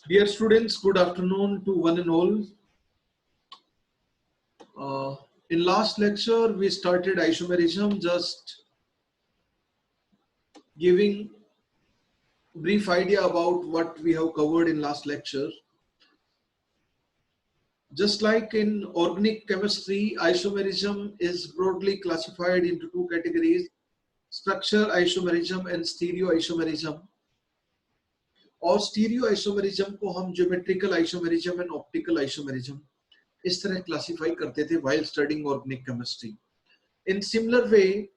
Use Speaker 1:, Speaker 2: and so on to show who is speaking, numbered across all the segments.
Speaker 1: Dear students, good afternoon to one and all. In last lecture, we started isomerism, just giving brief idea about what we have covered in last lecture. Just like in organic chemistry, isomerism is broadly classified into two categories: structure isomerism and stereoisomerism. और stereo isomerism को हम geometrical isomerism and optical isomerism इस तरह classify करते थे while studying organic chemistry. In similar way,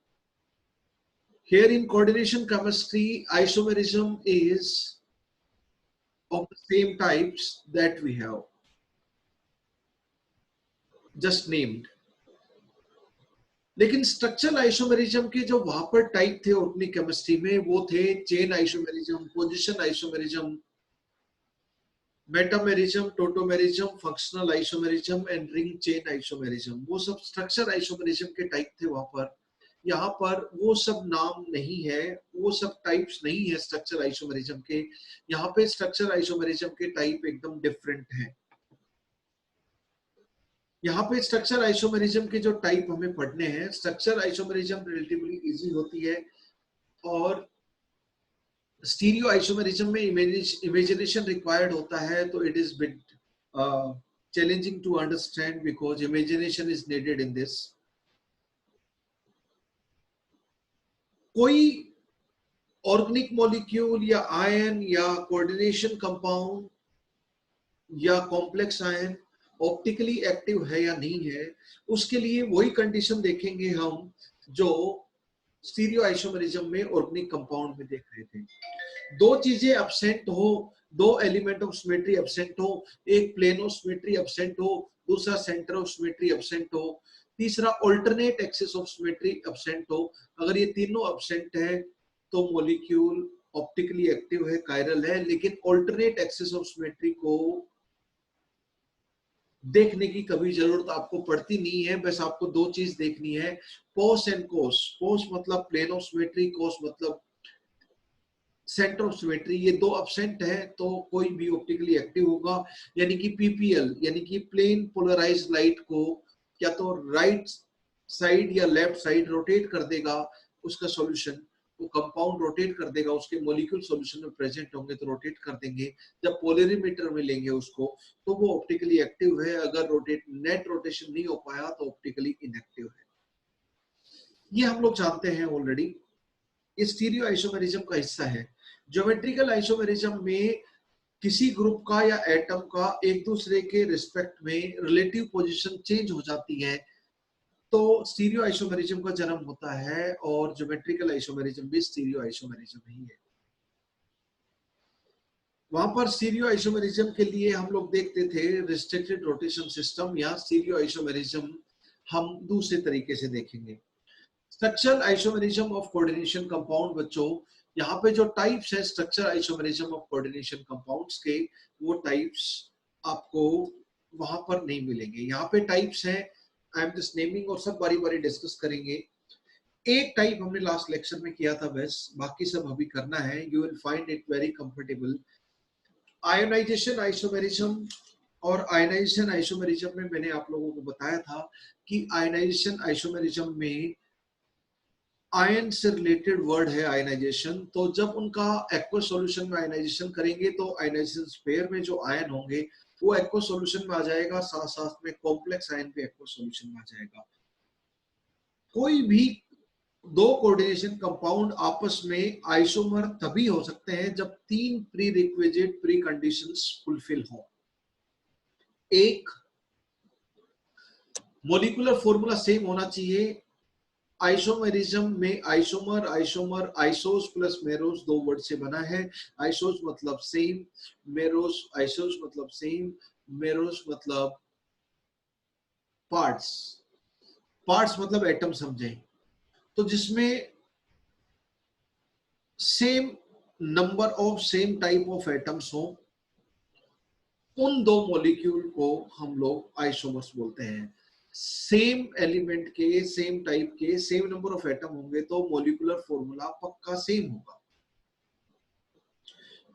Speaker 1: here in coordination chemistry, isomerism is of the same types that we have just named. लेकिन structural isomerism के जो वहां पर टाइप थे ऑर्गेनिक केमिस्ट्री में वो थे chain isomerism, position isomerism, metamerism, tautomerism, functional isomerism and ring chain isomerism. वो सब स्ट्रक्चर आइसोमेरिज्म के टाइप थे वहां पर. यहाँ पर वो सब नाम नहीं है, वो सब टाइप्स नहीं है स्ट्रक्चर आइसोमेरिज्म के. यहाँ पे स्ट्रक्चर आइसोमेरिज्म के टाइप एकदम डिफरेंट हैं. यहाँ पे स्ट्रक्चर आइसोमेरिज्म के जो टाइप हमें पढ़ने हैं, स्ट्रक्चर आइसोमेरिज्म रिलेटिवली इजी होती है और स्टीरियो आइसोमेरिज्म में इमेजिनेशन रिक्वायर्ड होता है, तो it is bit challenging to understand because imagination is needed in this. कोई ऑर्गेनिक मॉलिक्यूल या आयन या कोऑर्डिनेशन कंपाउंड या कॉम्प्लेक्स आयन ऑप्टिकली एक्टिव है या नहीं है, उसके लिए वही कंडीशन देखेंगे हम जो स्टीरियो आइसोमेरिज्म में ऑर्गेनिक कंपाउंड में देख रहे थे. दो चीजें एब्सेंट हो, दो एलिमेंट ऑफ सिमेट्री एब्सेंट हो, एक प्लेन ऑफ सिमेट्री एब्सेंट हो, दूसरा सेंटर ऑफ सिमेट्री एब्सेंट हो, तीसरा alternate axis of symmetry absent हो. अगर ये तीनों एब्सेंट है तो मॉलिक्यूल ऑप्टिकली एक्टिव है, कायरल है. लेकिन अल्टरनेट एक्सिस ऑफ सिमेट्री को देखने की कभी जरूरत आपको पड़ती नहीं है. बस आपको दो चीज देखनी है, पोस एंड कोस. पोस मतलब प्लेन ऑफ सिमेट्री, कोस मतलब सेंटर ऑफ सिमेट्री. ये दो एब्सेंट है तो कोई भी ऑप्टिकली एक्टिव होगा. यानी कि पीपीएल यानी कि प्लेन पोलराइज्ड लाइट को या तो राइट साइड या लेफ्ट साइड रोटेट कर देगा उसका सॉल्यूशन, वो कंपाउंड रोटेट कर देगा, उसके मॉलिक्यूल सॉल्यूशन में प्रेजेंट होंगे तो रोटेट कर देंगे. जब पोलरिमीटर में लेंगे उसको तो वो ऑप्टिकली एक्टिव है. अगर नेट रोटेशन नहीं हो पाया तो ऑप्टिकली इनएक्टिव है. ये हम लोग जानते हैं ऑलरेडी. ये स्टीरियो आइसोमेरिज्म का हिस्सा है. ज्योमेट्रिकल आइसोमेरिज्म में किसी ग्रुप का या एटम का एक दूसरे के रिस्पेक्ट में रिलेटिव पोजीशन चेंज हो जाती है तो स्टीरियो आइसोमेरिज्म का जन्म होता है. और ज्योमेट्रिकल आइसोमेरिज्म भी स्टीरियो आइसोमेरिज्म ही है. वहां पर स्टीरियो आइसोमेरिज्म के लिए हम लोग देखते थे रिस्ट्रिक्टेड रोटेशन सिस्टम. या स्टीरियो आइसोमेरिज्म हम दूसरे तरीके से देखेंगे. Structural isomerism of coordination compound. बच्चों यहाँ पे जो टाइप्स है structure isomerism of coordination compounds के, वो टाइप्स आपको वहां पर नहीं मिलेंगे. यहाँ पे टाइप्स हैं, आई एम जस्ट नेमिंग, और सब बारी बारी डिस्कस करेंगे. एक टाइप हमने लास्ट लेक्चर में किया था, बस बाकी सब अभी करना है. You will find it very comfortable. Ionization isomerism. और आयोनाइजेशन आइसोमेरिज्म में मैंने आप लोगों को बताया था कि आयोनाइजेशन आइसोमेरिज्म में आयन से रिलेटेड वर्ड है आयनाइजेशन. तो जब उनका एक्वस सॉल्यूशन में आयनाइजेशन करेंगे तो आयनाइजेशन स्पेयर में जो आयन होंगे वो एक्वस सॉल्यूशन में आ जाएगा, साथ साथ में कॉम्प्लेक्स आयन भी एक्वस सॉल्यूशन में आ जाएगा. कोई भी दो कोऑर्डिनेशन कंपाउंड आपस में आइसोमर तभी हो सकते हैं जब तीन pre requisite pre conditions fulfil हो. एक, मॉलिक्यूलर फॉर्मूला सेम होना चाहिए. आइसोमेरिज्म में आइसोमर, आइसोमर, आइसोस प्लस मेरोस दो वर्ड से बना है. आइसोस मतलब सेम, मेरोस, आइसोस मतलब सेम, मेरोस मतलब पार्ट्स. पार्ट्स मतलब एटम समझें. तो जिसमें same number of same type of atoms हो, उन दो मॉलिक्यूल को हम लोग आइसोमर्स बोलते हैं. सेम एलिमेंट के, सेम टाइप के, सेम नंबर ऑफ एटम होंगे तो मॉलिक्यूलर फॉर्मूला पक्का सेम होगा.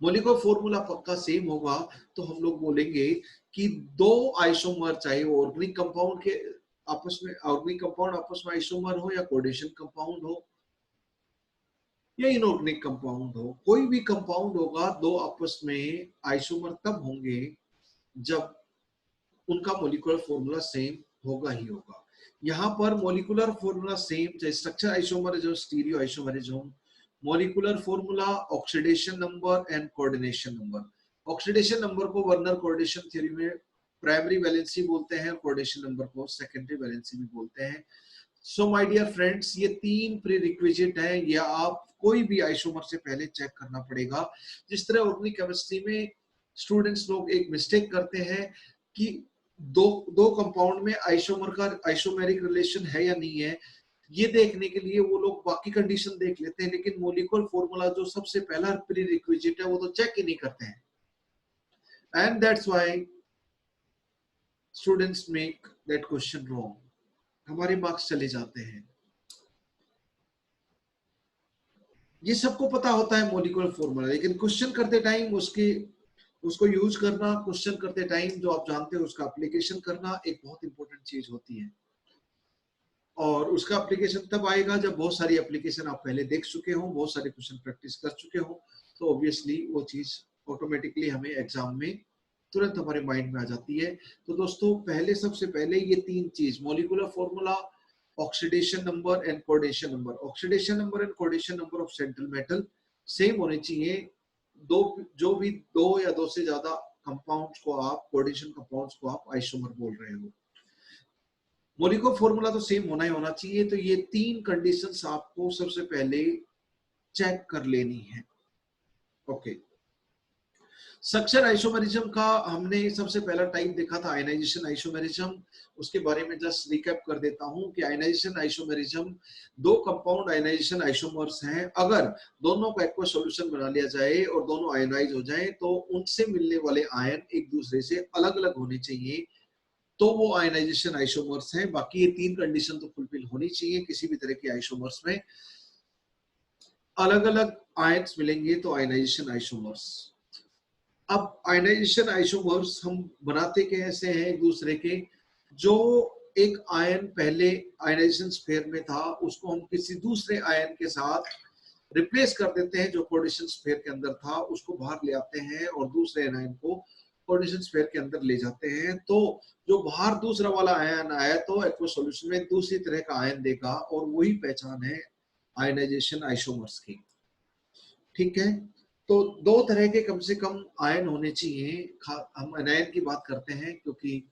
Speaker 1: मॉलिक्यूलर फॉर्मूला पक्का सेम होगा तो हम लोग बोलेंगे कि दो आइसोमर, चाहे वो ऑर्गेनिक कंपाउंड के आपस में, ऑर्गेनिक कंपाउंड आपस में आइसोमर हो या कोऑर्डिनेशन कंपाउंड हो या इनऑर्गेनिक कंपाउंड हो, कोई भी कंपाउंड होगा, दो आपस में आइसोमर तब होंगे जब उनका मॉलिक्यूलर फॉर्मूला सेम होगा ही होगा। यहाँ पर मॉलिक्यूलर फॉर्मूला सेम, चाहे structure isomerism, stereo isomerism, molecular formula, oxidation number and coordination number. Oxidation number को वर्नर कोऑर्डिनेशन थ्योरी में प्राइमरी वैलेंसी बोलते हैं, कोऑर्डिनेशन नंबर को सेकेंडरी वैलेंसी भी बोलते हैं। सो माय डियर फ्रेंड्स, ये तीन प्री रिक्विजिट है, या आप कोई भी आइसोमर से पहले चेक करना पड़ेगा। जिस तरह ऑर्गेनिक केमिस्ट्री में स्टूडेंट्स लोग एक मिस्टेक करते हैं कि दो दो कंपाउंड में आइसोमर का आइसोमेरिक रिलेशन है या नहीं है, ये देखने के लिए वो लोग बाकी कंडीशन देख लेते हैं, लेकिन मॉलिक्यूलर फॉर्मूला जो सबसे पहला प्री रिक्विजिट है वो तो चेक ही नहीं करते हैं। And that's why students make that question wrong, हमारे मार्क्स चले जाते हैं। ये सबको पता होता है मॉलिक्यूलर फॉर्मूला, लेकिन क्वेश्चन करते टाइम उसको यूज करना, क्वेश्चन करते टाइम जो आप जानते हो उसका एप्लीकेशन करना एक बहुत इंपॉर्टेंट चीज होती है। और उसका एप्लीकेशन तब आएगा जब बहुत सारी एप्लीकेशन आप पहले देख चुके हो, बहुत सारे क्वेश्चन प्रैक्टिस कर चुके हो, तो ऑब्वियसली वो चीज ऑटोमेटिकली हमें एग्जाम में तुरंत हमारे माइंड में आ जाती है। तो दोस्तों, पहले सबसे पहले ये तीन चीज, molecular formula, oxidation number and coordination number. Oxidation number and coordination number of central metal same होने चाहिए। दो जो भी दो या दो से ज्यादा कंपाउंड्स को आप, कोऑर्डिनेशन कंपाउंड्स को आप आइसोमर बोल रहे हो। मॉलिक्यूलर फॉर्मूला तो सेम होना ही होना चाहिए। तो ये तीन कंडीशंस आपको सबसे पहले चेक कर लेनी है। ओके, स्ट्रक्चर आइसोमेरिज्म का हमने सबसे पहला टाइप देखा था आयनाइजेशन आइसोमेरिज्म। उसके बारे में जस्ट रिकैप कर देता हूं कि आयनाइजेशन आइसोमेरिज्म दो कंपाउंड आयनाइजेशन आइसोमर्स हैं। अगर दोनों का एक्वा सॉल्यूशन बना लिया जाए और दोनों आयनाइज हो जाए तो उनसे मिलने वाले आयन एक दूसरे से अलग अलग होने चाहिए, तो वो आयनाइजेशन आइसोमर्स हैं। बाकी ये तीन कंडीशन तो फुलफिल होनी चाहिए किसी भी तरह की आइसोमर्स में। अलग अलग आयन्स मिलेंगे तो आयनाइजेशन आइसोमर्स। अब आयनाइजेशन आइसोमर्स हम बनाते कैसे हैं एक दूसरे के, जो एक आयन पहले आयनाइजेशन स्फीयर में था उसको हम किसी दूसरे आयन के साथ रिप्लेस कर देते हैं, जो कोऑर्डिनेशन स्फीयर के अंदर था उसको बाहर ले आते हैं और दूसरे आयन को कोऑर्डिनेशन स्फीयर के अंदर ले जाते हैं। तो जो बाहर दूसरा वाला आयन आया तो एक्वा सॉल्यूशन में दूसरी तरह का आयन देगा, और वही पहचान है आयनाइजेशन आइसोमर्स की। ठीक है, तो दो तरह के कम से कम आयन होने चाहिए। हम एनायन की बात करते हैं क्योंकि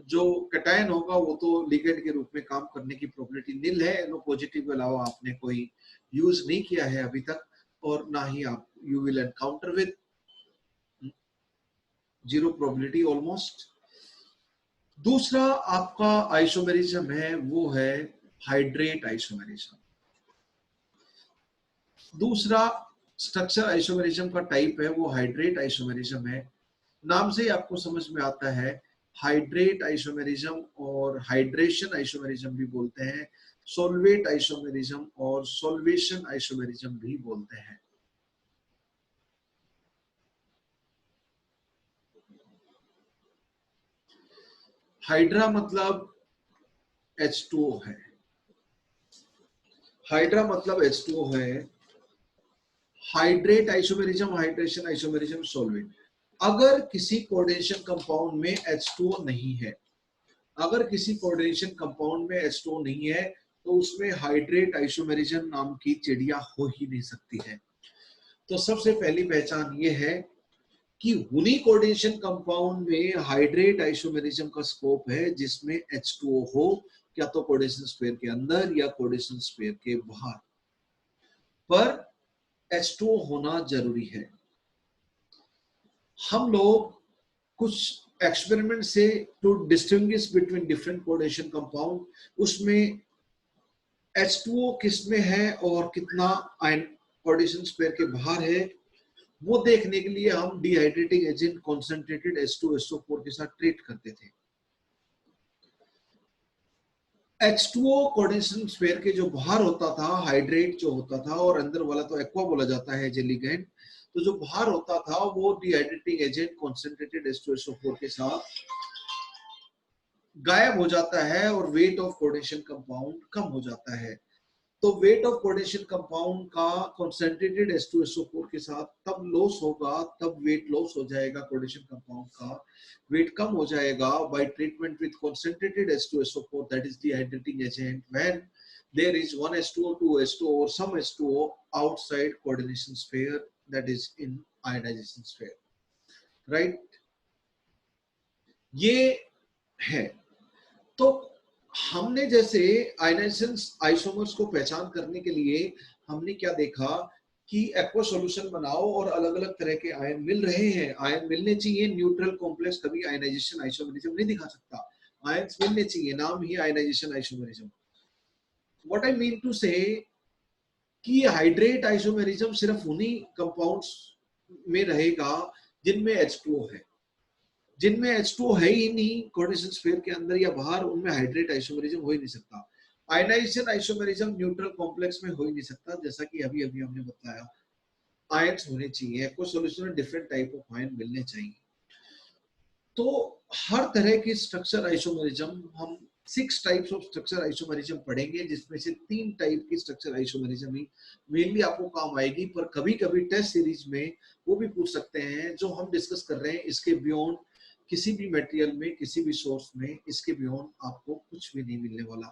Speaker 1: जो कैटायन होगा वो तो लिगेंड के रूप में काम करने की प्रोबेबिलिटी निल है। नो पॉजिटिव के अलावा आपने कोई यूज नहीं किया है अभी तक, और ना ही आप you will encounter with, zero probability almost. दूसरा आपका आइसोमेरिज्म है वो है हाइड्रेट आइसोमेरिज्म। दूसरा स्ट्रक्चर आइसोमेरिज्म का टाइप है वो हाइड्रेट आइसोमेरिज्म है। नाम से ही आपको समझ में आता है, हाइड्रेट आइसोमेरिज्म और हाइड्रेशन आइसोमेरिज्म भी बोलते हैं, सोलवेट आइसोमेरिज्म और सोल्वेशन आइसोमेरिज्म भी बोलते हैं। हाइड्रा मतलब H2O है, हाइड्रा मतलब H2O है। Hydrate isomerism, hydration isomerism, solvate. अगर किसी कोऑर्डिनेशन कंपाउंड में H2O नहीं है, अगर किसी कोऑर्डिनेशन कंपाउंड में H2O नहीं है तो उसमें हाइड्रेट आइसोमेरिज्म नाम की चिड़िया हो ही नहीं सकती है। तो सबसे पहली पहचान ये है कि उन्हीं कोऑर्डिनेशन कंपाउंड में हाइड्रेट आइसोमेरिज्म का स्कोप है जिसमें H2O हो, या तो कोऑर्डिनेशन स्फीयर के अंदर या कोऑर्डिनेशन स्फीयर के बाहर, पर H2O होना जरूरी है। हम लोग कुछ एक्सपेरिमेंट से to distinguish between different coordination compound, उसमें H2O किस में है और कितना आयन कोऑर्डिनेशन स्फीयर के बाहर है, वो देखने के लिए हम डिहाइड्रेटिंग एजेंट कॉन्सेंट्रेटेड H2SO4 के साथ ट्रीट करते थे। H2O कोऑर्डिनेशन स्फीयर के जो बाहर होता था हाइड्रेट जो होता था, और अंदर वाला तो एक्वा बोला जाता है जेलीगैंड, तो जो बाहर होता था वो डिहाइड्रेटिंग एजेंट कॉन्सेंट्रेटेड H2SO4 के साथ गायब हो जाता है और वेट ऑफ कोऑर्डिनेशन कंपाउंड कम हो जाता है। तो वेट ऑफ कोऑर्डिनेशन कंपाउंड का कॉन्सेंट्रेटेड H2SO4 के साथ तब लॉस होगा, तब वेट लॉस हो जाएगा, कोऑर्डिनेशन कंपाउंड का वेट कम हो जाएगा bye treatment with concentrated H2SO4 that is dehydrating agent when there is one H2O, two H2O or some H2O outside coordination sphere, that is in ionization sphere, right? ये है। तो हमने जैसे ionization isomers को पहचान करने के लिए हमने क्या देखा कि एक्वा सॉल्यूशन बनाओ और अलग अलग तरह के आयन मिल रहे हैं, आयन मिलने चाहिए, न्यूट्रल कॉम्प्लेक्स कभी आयनाइजेशन आइसोमरिज्म नहीं दिखा सकता, आयंस मिलने चाहिए, नाम ही ionization isomerism. What I mean to say कि हाइड्रेट आइसोमरिज्म सिर्फ उन्हीं कंपाउंड्स में रहेगा जिनमें H2O है, जिनमें H2O है ही नहीं कोऑर्डिनेशन स्फीयर के अंदर या बाहर, उनमें हाइड्रेट आइसोमरिज्म हो ही नहीं सकता। आयनाइजेशन आइसोमरिज्म न्यूट्रल कॉम्प्लेक्स में हो ही नहीं सकता, जैसा कि अभी अभी हमने बताया, आयंस होने चाहिए, एक्वा सॉल्यूशन में डिफरेंट टाइप ऑफ आयन मिलने चाहिए। तो हर तरह की स्ट्रक्चर आइसोमरिज्म हम 6 टाइप्स ऑफ स्ट्रक्चर आइसोमरिज्म पढ़ेंगे, जिसमें से 3 टाइप की स्ट्रक्चर आइसोमरिज्म ही मेनली आपको काम आएगी, पर कभी कभी टेस्ट सीरीज में वो भी पूछ सकते हैं जो हम डिस्कस कर रहे हैं, इसके बियॉन्ड किसी भी मटेरियल में, किसी भी सोर्स में, इसके बियॉन्ड आपको कुछ भी नहीं मिलने वाला,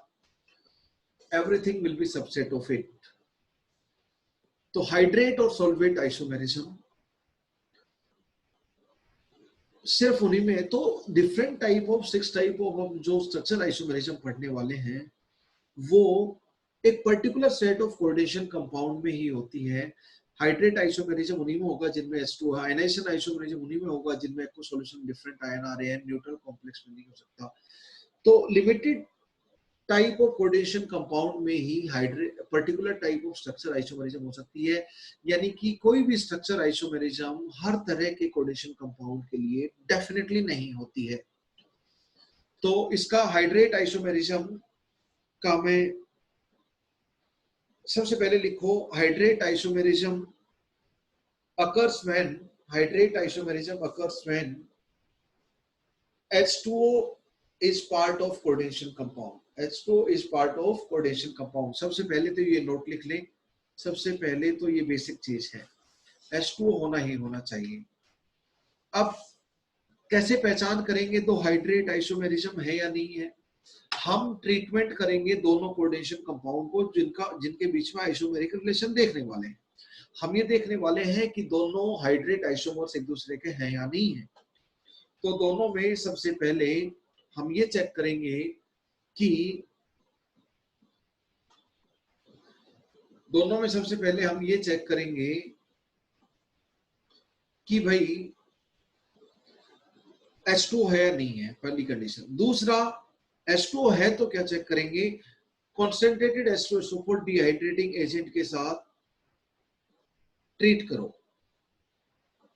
Speaker 1: everything will be subset of it. तो हाइड्रेट और सॉल्वेट आइसोमेरिज्म सिर्फ उन्हीं में है। तो different type of 6 type of जो स्ट्रक्चर आइसोमेरिज्म पढ़ने वाले हैं वो एक particular set of coordination compound में ही होती है। हाइड्रेट आइसोमेरिज्म उन्हीं में होगा जिनमें H2 है, आयनाइजेशन आइसोमेरिज्म उन्हीं में होगा जिनमें एक्वा सॉल्यूशन डिफरेंट आयन आ रहे हैं, न्यूट्रल कॉम्प्लेक्स में नहीं हो सकता। तो limited type of coordination compound में ही hydrate particular type of structure isomerism हो सकती है, यानी कि कोई भी स्ट्रक्चर आइसोमेरिज्म हर तरह के कोऑर्डिनेशन कंपाउंड के लिए डेफिनेटली नहीं होती है। तो इसका हाइड्रेट आइसोमेरिज्म का मैं सबसे पहले लिखो, hydrate isomerism occurs when hydrate isomerism occurs when H2O is part of coordination compound. H2O is part of coordination compound. सबसे पहले तो ये नोट लिख लें, सबसे पहले तो ये बेसिक चीज है, H2O होना ही होना चाहिए। अब कैसे पहचान करेंगे तो हाइड्रेट आइसोमेरिज्म है या नहीं है? हम ट्रीटमेंट करेंगे दोनों कोऑर्डिनेशन कंपाउंड को जिनके बीच में आइसोमेरिक रिलेशन देखने वाले हैं। हम ये देखने वाले हैं कि दोनों हाइड्रेट आइसोमर्स एक दूसरे के हैं या नहीं है। तो दोनों में सबसे पहले हम ये चेक करेंगे कि भाई H2 है या नहीं है, पहली कंडीशन। दूसरा, H2 है तो क्या चेक करेंगे, कॉन्सेंट्रेटेड H2SO4 डिहाइड्रेटिंग एजेंट के साथ ट्रीट करो।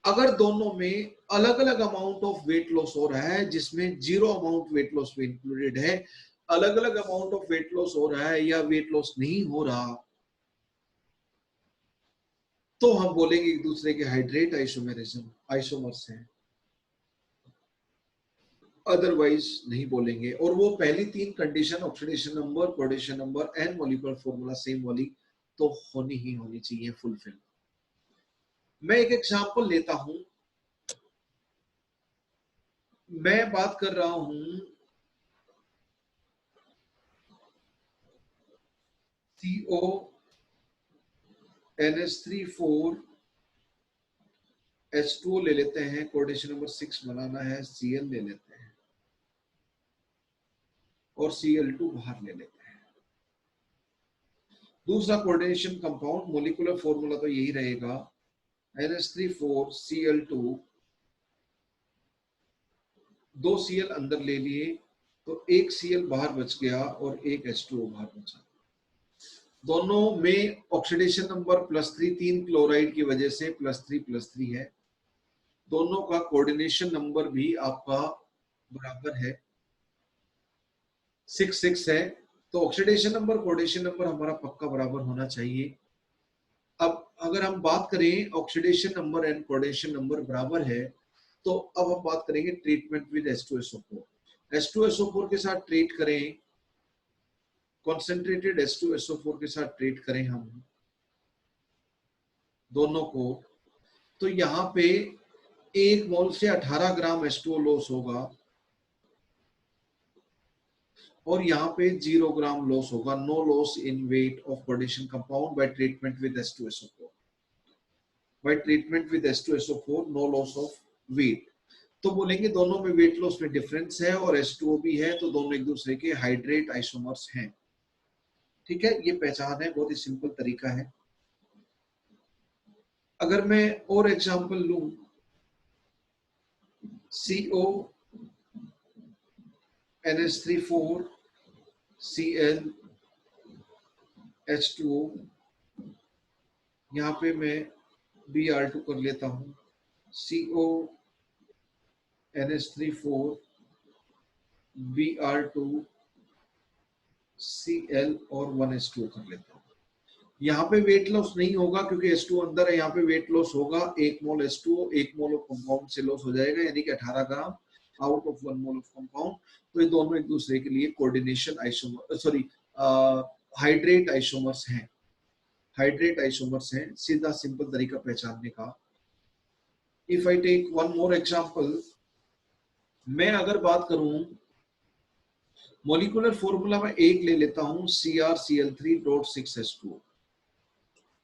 Speaker 1: अगर दोनों में अलग अलग अमाउंट ऑफ वेट लॉस हो रहा है, जिसमें 0 अमाउंट वेट लॉस भी इंक्लूडेड है, अलग अलग अमाउंट ऑफ वेट लॉस हो रहा है या वेट लॉस नहीं हो रहा, तो हम बोलेंगे एक दूसरे के हाइड्रेट आइसोमेरिज्म आइसोमर्स हैं, अदरवाइज नहीं बोलेंगे। और वो पहली 3 condition, oxidation number, coordination number and molecular formula same वाली तो होनी ही होनी चाहिए फुलफिल। मैं एक एग्जांपल लेता हूं, मैं बात कर रहा हूं CO NH3 4 H2O ले लेते हैं, कोऑर्डिनेशन नंबर 6 बनाना है, Cl ले लेते हैं और Cl2 बाहर ले लेते हैं। दूसरा कोऑर्डिनेशन कंपाउंड, मॉलिक्यूलर फॉर्मूला तो यही रहेगा, NH3 4 Cl2, 2 Cl अंदर ले लिए तो एक Cl बाहर बच गया और एक H2O बाहर बचा। दोनों में ऑक्सीडेशन नंबर +3, 3 क्लोराइड की वजह से +3 है। दोनों का कोऑर्डिनेशन नंबर भी आपका बराबर है, 6 है। तो ऑक्सीडेशन नंबर कोऑर्डिनेशन नंबर हमारा पक्का बराबर होना चाहिए। अब अगर हम बात करें oxidation number and coordination number बराबर है, तो अब हम बात करेंगे ट्रीटमेंट विद H2SO4। H2SO4 के साथ ट्रीट करें, कॉन्सेंट्रेटेड H2SO4 के साथ ट्रीट करें हम दोनों को, तो यहाँ पे 1 मोल से 18 ग्राम H2O लॉस होगा और यहाँ पे 0 ग्राम लॉस होगा। No loss in weight of coordination compound by treatment with H2SO4। By treatment with H2SO4 no loss of weight. तो बोलेंगे दोनों में वेट लॉस में डिफरेंस है और H2O भी है, तो दोनों एक दूसरे के हाइड्रेट आइसोमर्स हैं। ठीक है, ये पहचान है, बहुत ही सिंपल तरीका है। अगर मैं और एग्जांपल लूं, CO NH3 4 Cl H2O, यहाँ पे मैं Br2 कर लेता हूं, CO NH3 4 Br2 Cl और 1H2O कर लेता हूं। यहाँ पे वेट लॉस नहीं होगा क्योंकि H2O अंदर है, यहाँ पे वेट लॉस होगा 1 mole H2O 1 mole of compound से लॉस हो जाएगा, यानी कि 18 gram out of 1 mole of compound. तो ये दोनों एक दूसरे के लिए coordination isomer, sorry hydrate isomers हैं, हाइड्रेट आइसोमर्स हैं। सीधा सिंपल तरीका पहचानने का। If I take one more example, मैं अगर बात करूं मॉलिक्यूलर फॉर्मूला में एक ले लेता हूं CrCl3.6H2O।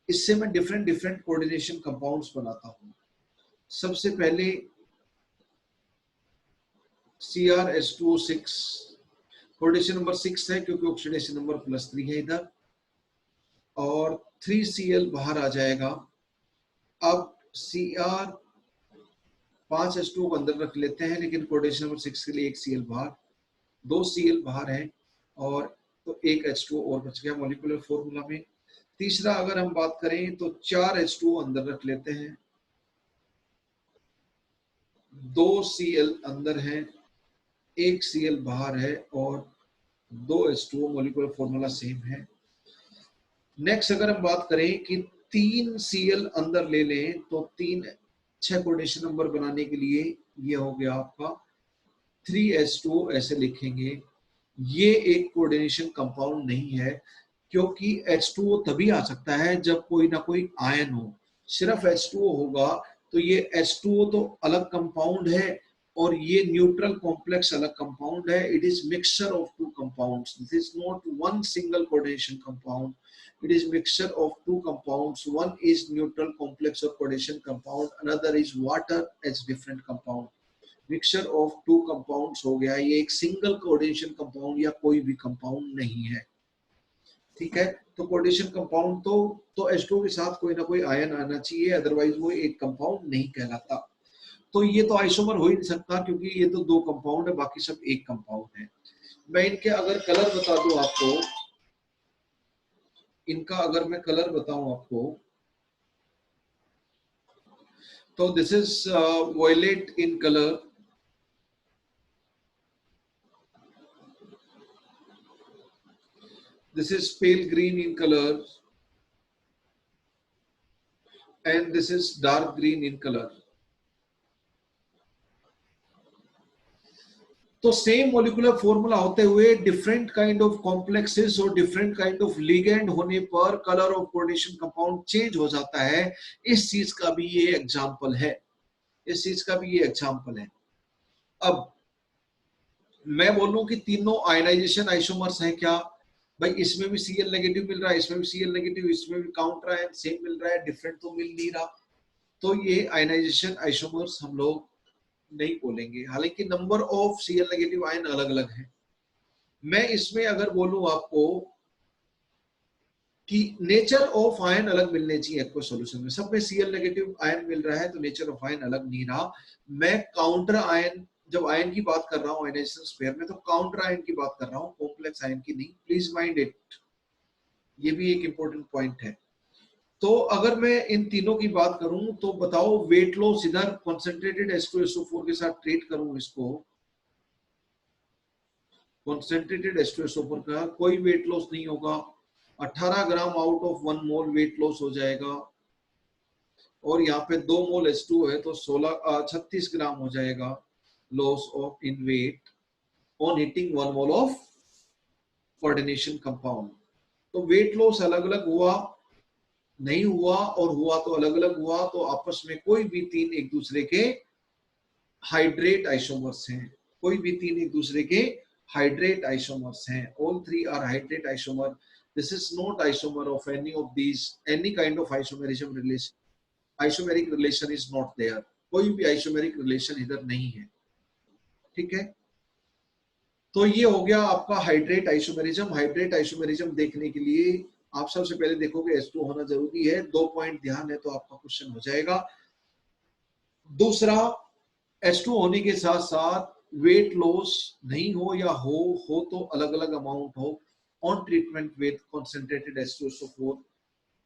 Speaker 1: इससे मैं डिफरेंट डिफरेंट कोऑर्डिनेशन कंपाउंड्स बनाता हूं। सबसे पहले CrH2O6, कोऑर्डिनेशन नंबर 6 है क्योंकि ऑक्सीडेशन नंबर +3 है इधर, और 3Cl बाहर आ जाएगा। अब Cr 5H2O को अंदर रख लेते हैं, लेकिन कोऑर्डिनेशन नंबर 6 के लिए 1 Cl बाहर, 2 Cl बाहर है और तो 1 H2O और बच गया मॉलिक्यूलर फॉर्मूला में। तीसरा अगर हम बात करें तो 4 H2O अंदर रख लेते हैं, 2 Cl अंदर है, 1 Cl बाहर है और 2 H2O, मॉलिक्यूलर फॉर्मूला सेम है। नेक्स्ट अगर हम बात करें कि 3 Cl अंदर ले लें तो 6 कोऑर्डिनेशन नंबर बनाने के लिए ये हो गया आपका 3H2O, ऐसे लिखेंगे। ये एक कोऑर्डिनेशन कंपाउंड नहीं है क्योंकि H2O तभी आ सकता है जब कोई ना कोई आयन हो। सिर्फ H2O होगा तो ये H2O तो अलग कंपाउंड है और ये न्यूट्रल कॉम्प्लेक्स अलग कंपाउंड है। It is mixture of two compounds, this is not one single coordination compound, it is mixture of two compounds. One is neutral complex or coordination compound, another is water as different compound. Mixture of two compounds हो गया, ये एक single coordination compound या कोई भी compound नहीं है। ठीक है, तो कोऑर्डिनेशन कंपाउंड तो H2O के साथ कोई ना कोई आयन आना चाहिए, अदरवाइज वो एक कंपाउंड नहीं कहलाता। तो ये तो आइसोमर हो ही नहीं सकता क्योंकि ये तो 2 कंपाउंड है, बाकी सब एक कंपाउंड है। मैं इनके अगर कलर बता दूं आपको, इनका अगर मैं कलर बताऊं आपको, तो this is violet in colour, this is pale green in color and this is dark green in color. तो सेम मॉलिक्यूलर फॉर्मूला होते हुए डिफरेंट काइंड ऑफ कॉम्प्लेक्सेस और डिफरेंट काइंड ऑफ लिगेंड होने पर colour of coordination compound change हो जाता है। इस चीज का भी ये एग्जांपल है, इस चीज का भी ये एग्जांपल है। अब मैं बोलूं कि तीनों आयनाइजेशन आइसोमर्स हैं क्या? भाई इसमें भी Cl नेगेटिव मिल रहा है, इसमें भी Cl नेगेटिव, इसमें भी काउंटर आयन सेम मिल रहा है, डिफरेंट तो मिल नहीं रहा। तो ये आयनाइजेशन आइसोमर्स हम लोग नहीं बोलेंगे, हालांकि number of Cl negative ion अलग अलग है। मैं इसमें अगर बोलूं आपको कि नेचर ऑफ आयन अलग मिलने चाहिए एक्वा सॉल्यूशन में, सब में Cl नेगेटिव आयन मिल रहा है तो नेचर ऑफ आयन अलग नहीं रहा। मैं काउंटर आयन, जब आयन की बात कर रहा हूं आयनाइजेशन स्पेयर में, तो काउंटर आयन की बात कर रहा हूं, कॉम्प्लेक्स आयन की नहीं, प्लीज माइंड इट, ये भी एक इंपॉर्टेंट पॉइंट है। तो अगर मैं इन तीनों की बात करूं तो बताओ वेट लॉस, इधर कॉन्सेंट्रेटेड H2SO4 के साथ ट्रीट करूं इसको, कॉन्सेंट्रेटेड H2SO4 का कोई वेट लॉस नहीं होगा, 18 gram out of 1 mole weight loss हो जाएगा, और यहाँ पे 2 मोल H2 है तो 36 ग्राम हो जाएगा loss of in weight on heating 1 mole of coordination compound. तो वेट लॉस अलग अलग हुआ, नहीं हुआ, और हुआ तो अलग अलग हुआ, तो आपस में कोई भी तीन एक दूसरे के हाइड्रेट आइसोमर्स हैं, कोई भी तीन एक दूसरे के हाइड्रेट आइसोमर्स हैं, all three are hydrate isomer. This is not isomer of any of these, any kind of isomerism relation, isomeric relation is not there, कोई भी आइसोमेरिक रिलेशन इधर नहीं है, ठीक है। तो ये हो गया आपका हाइड्रेट आइसोमेरिज्म। हाइड्रेट आइसोमेरिज्म देखने के लिए आप सबसे पहले देखोगे H2 होना जरूरी है, 2 पॉइंट ध्यान है तो आपका क्वेश्चन हो जाएगा। दूसरा, H2 होने के साथ साथ वेट लॉस नहीं हो या हो तो अलग अलग अमाउंट हो on treatment with concentrated H2SO4,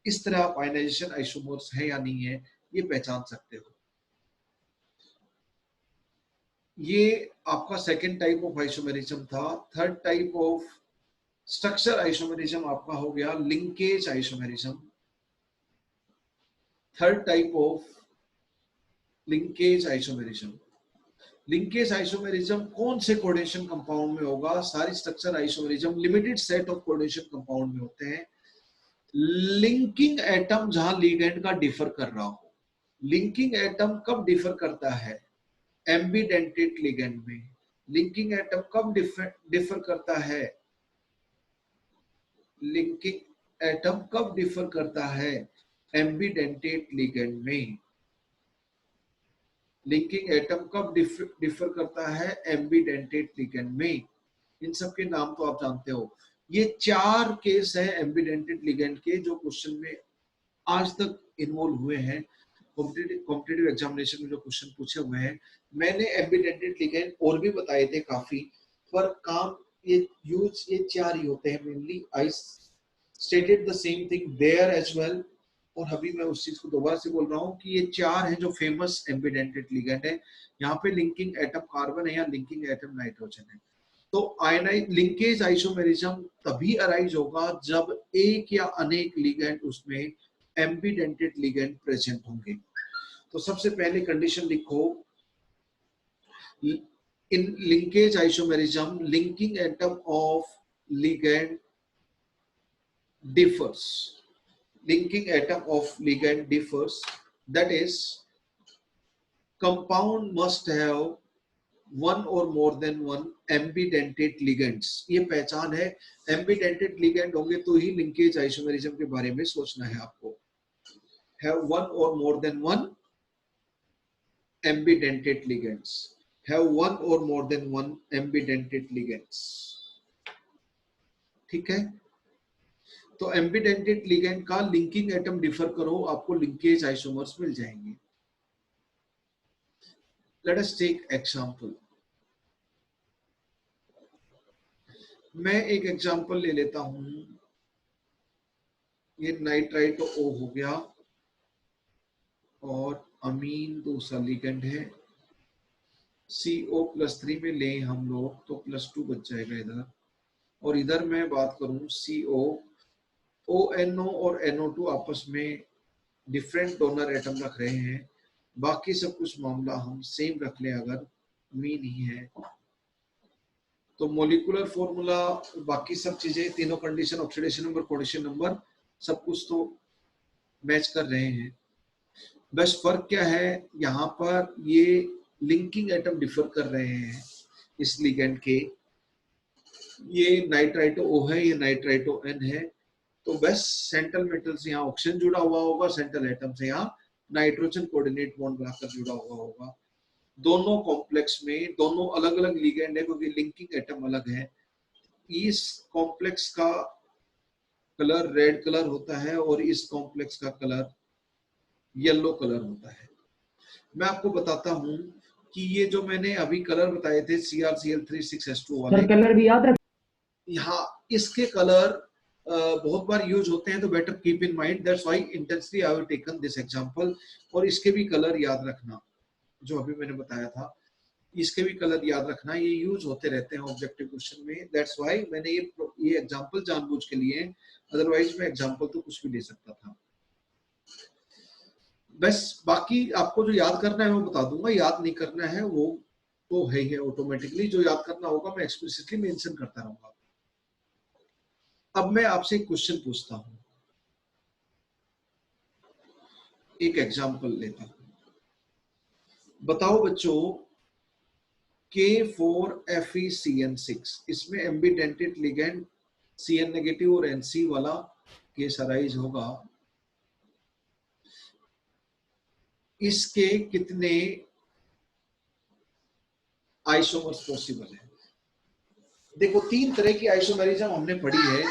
Speaker 1: इस तरह आप आयनाइजेशन आइसोमर्स है या नहीं है ये पहचान सकते हो। ये आपका सेकेंड टाइप ऑफ आइसोमेरिज्म था। Third type of structure isomerism आपका हो गया linkage isomerism. Third type of linkage isomerism. Linkage isomerism कौन से कोऑर्डिनेशन कंपाउंड में होगा? सारी structure isomerism limited set of coordination compound में होते हैं। लिंकिंग एटम जहां लिगेंड का डिफर कर रहा हो। लिंकिंग एटम कब डिफर करता है? एम्बिडेंटेड लिगेंड में। लिंकिंग एटम कब डिफर करता है? लिंकिंग एटम कब डिफर करता है? एम्बिडेंटेड लिगेंड में। लिंकिंग एटम कब डिफर करता है? एम्बिडेंटेड लिगेंड में। इन सब के नाम तो आप जानते हो। ये 4 केस है एम्बिडेंटेड लिगेंड के जो क्वेश्चन में आज तक इन्वॉल्व हुए हैं, कॉम्पिटिटिव एग्जामिनेशन में जो क्वेश्चन पूछे हुए हैं। मैंने एम्बिडेंटेड लिगेंड और भी बताए थे काफी, पर काम ये 4 ही होते हैं mainly. I stated the same thing there as well, और अभी मैं उस चीज को दोबारा से बोल रहा हूँ कि ये 4 हैं जो फेमस एम्बिडेंटेड लिगेंड है। यहाँ पे लिंकिंग एटम कार्बन है या लिंकिंग एटम नाइट्रोजन है। तो आयनाइज लिंकेज आइसोमेरिज्म तभी अराइज होगा जब एक या अनेक लिगेंड उसमें एम्बिडेंटेड लिगेंड प्रेजेंट होंगे। तो सबसे पहले कंडीशन लिखो, in linkage isomerism linking atom of ligand differs. Linking atom of ligand differs, that is compound must have one or more than one ambidentate ligands. ये पहचान है, ambidentate ligand होंगे तो ही linkage isomerism के बारे में सोचना है आपको। Have one or more than one ambidentate ligands. Have one or more than one ambidentate ligands. ठीक है। तो एम्बिडेंटेड लिगेंड का लिंकिंग एटम डिफर करो, आपको लिंकेज आइसोमर्स मिल जाएंगे। Let us take example. मैं एक एग्जांपल ले लेता हूं। ये नाइट्राइट ओ हो गया और अमीन दूसरा लिगेंड है। CO+3 में ले हम लोग तो +2 बच जाएगा इधर, और इधर मैं बात करूं CO, ONO और NO2 आपस में डिफरेंट डोनर एटम रख रहे हैं। बाकी सब कुछ मामला हम सेम रख लें अगर मीन ही है तो। मॉलिक्यूलर फॉर्मूला, बाकी सब चीजें, तीनों condition, oxidation number, coordination number, सब कुछ तो मैच कर रहे हैं। बस फर्क क्या है, यहाँ पर ये लिंकिंग एटम डिफर कर रहे हैं इस लिगेंड के। ये नाइट्राइटो O है, ये नाइट्राइटो N है, तो बस सेंट्रल मेटल से यहाँ ऑक्सीजन जुड़ा हुआ होगा, सेंट्रल एटम से यहाँ नाइट्रोजन कोऑर्डिनेट बॉन्ड बनाकर जुड़ा हुआ होगा। दोनों कॉम्प्लेक्स में दोनों अलग अलग लिगेंड है क्योंकि लिंकिंग एटम अलग है। इस कॉम्प्लेक्स का कलर रेड कलर होता है और इस कॉम्प्लेक्स का कलर येलो कलर होता है। मैं आपको बताता हूं कि ये जो मैंने अभी कलर बताए थे CrCl3 6s2 वाले,
Speaker 2: कलर भी याद रख।
Speaker 1: यहाँ इसके कलर बहुत बार यूज होते हैं, तो better keep in mind, that's why intentionally I have taken this example. और इसके भी कलर याद रखना जो अभी मैंने बताया था। इसके भी कलर याद रखना, ये यूज होते रहते हैं ऑब्जेक्टिव क्वेश्चन में, दैट्स व्हाई मैंने ये एग्जांपल जानबूझ के लिए, अदरवाइज मैं एग्जांपल तो कुछ भी दे सकता था। बस बाकी आपको जो याद करना है वो बता दूंगा, याद नहीं करना है वो तो है ही ऑटोमेटिकली, जो याद करना होगा मैं एक्सप्लिसिटली मेंशन करता रहूंगा। अब मैं आपसे एक क्वेश्चन पूछता हूं, एक एग्जांपल लेता हूं। बताओ बच्चों, K4FeCN6, इसमें एम्बिडेंटेड लिगेंड Cn नेगेटिव और Nc वाला केस अराइज होगा, इसके कितने आइसोमर्स पॉसिबल है? देखो 3 तरह की आइसोमेरिज्म हमने पढ़ी है।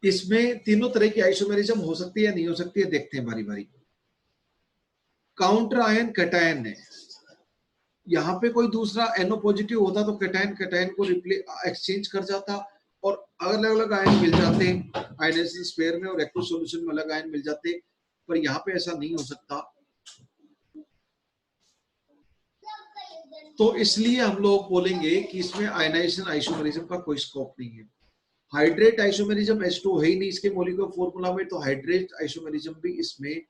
Speaker 1: इसमें तीनों तरह की आइसोमेरिज्म हो सकती है, नहीं हो सकती है, देखते हैं बारी बारी। काउंटर आयन कैटायन है, यहाँ पे कोई दूसरा NO पॉजिटिव होता तो कैटायन कैटायन को एक्सचेंज कर जाता और अलग अलग आयन मिल जाते आयनाइजेशन स्पेयर में, और एक्वस सॉल्यूशन में अलग आयन मिल जाते, पर यहाँ पे ऐसा नहीं हो सकता। तो इसलिए हम लोग बोलेंगे कि इसमें आयनाइजेशन आइसोमेरिज्म का कोई स्कोप नहीं है। हाइड्रेट आइसोमेरिज्म H2 है ही नहीं इसके मॉलिक्यूलर फॉर्मूला में, तो हाइड्रेट आइसोमेरिज्म भी इसमें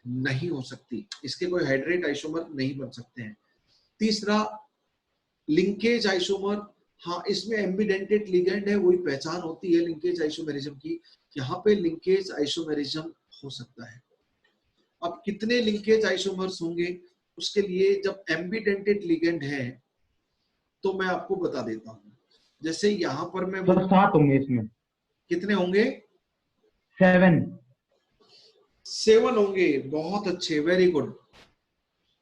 Speaker 1: नहीं हो सकती, इसके कोई हाइड्रेट आइसोमर नहीं बन सकते हैं। तीसरा, लिंकेज आइसोमर, हाँ इसमें एम्बिडेंटेड लिगेंड है, वही पहचान होती है लिंकेज आइसोमेरिज्म की, यहाँ पे लिंकेज आइसोमेरिज्म हो सकता है। अब कितने लिंकेज आइसोमर्स होंगे उसके लिए, जब एम्बिडेंटेड लिगेंड है तो मैं आपको बता देता हूँ। जैसे यहाँ पर मैं
Speaker 2: सर 7 होंगे इसमें।
Speaker 1: कितने होंगे? 7 होंगे, बहुत अच्छे, वेरी गुड।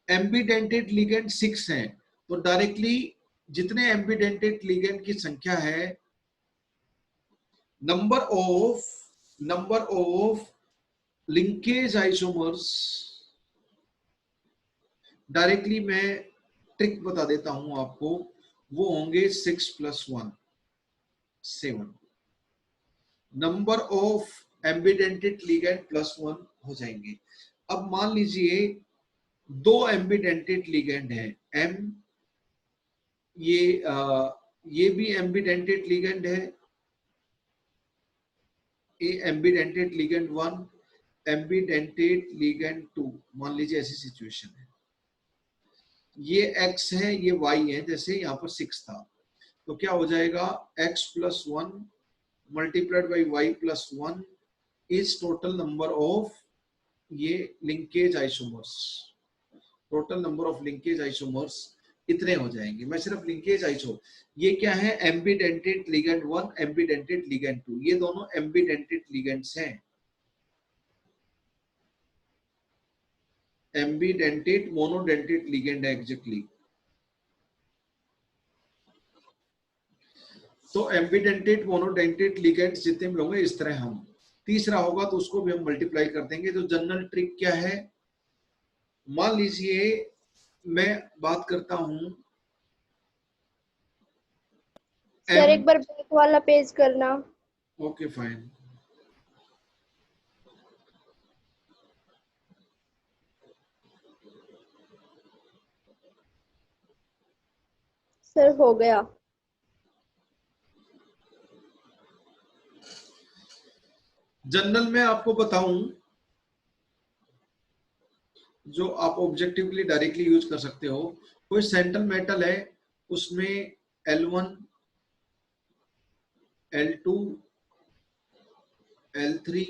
Speaker 1: एम्बिडेंटेड लिगेंड 6 हैं, तो डायरेक्टली जितने एम्बिडेंटेड लिगेंड की संख्या है, number of linkage isomers, directly मैं ट्रिक बता देता हूं आपको, वो होंगे 6 + 1 7। नंबर ऑफ एम्बिडेंटेड लिगेंड +1 हो जाएंगे। अब मान लीजिए 2 एम्बिडेंटेड लिगेंड है, M, ये भी एम्बिडेंटेड लिगेंड है, ए एम्बिडेंटेड लिगेंड 1, एम्बिडेंटेड लिगेंड 2, मान लीजिए ऐसी सिचुएशन है। ये X है, ये Y है, जैसे यहाँ पर 6 था, तो क्या हो जाएगा, X + 1 multiplied by Y + 1 is total number of ये linkage isomers, total number of linkage isomers इतने हो जाएंगे। मैं सिर्फ लिंकेज आइसो, ये क्या है, एम्बिडेंटेड लिगेंड 1, एम्बिडेंटेड लिगेंड 2, ये दोनों एम्बिडेंटेड लिगेंड्स हैं, एम्बिडेंटेड मोनोडेंटेड लिगेंड है एग्जैक्टली। तो एम्बिडेंटेड मोनोडेंटेड लिगेंड्स जितने भी होंगे इस तरह, हम तीसरा होगा तो उसको भी हम मल्टीप्लाई कर देंगे। तो जनरल ट्रिक क्या है, मान लीजिए मैं बात करता हूं,
Speaker 3: सर एक बार बैक वाला पेज करना।
Speaker 1: Okay fine.
Speaker 3: सर हो गया।
Speaker 1: जनरल में आपको बताऊं, जो आप ऑब्जेक्टिवली डायरेक्टली यूज कर सकते हो, कोई सेंट्रल मेटल है, उसमें L1 L2 L3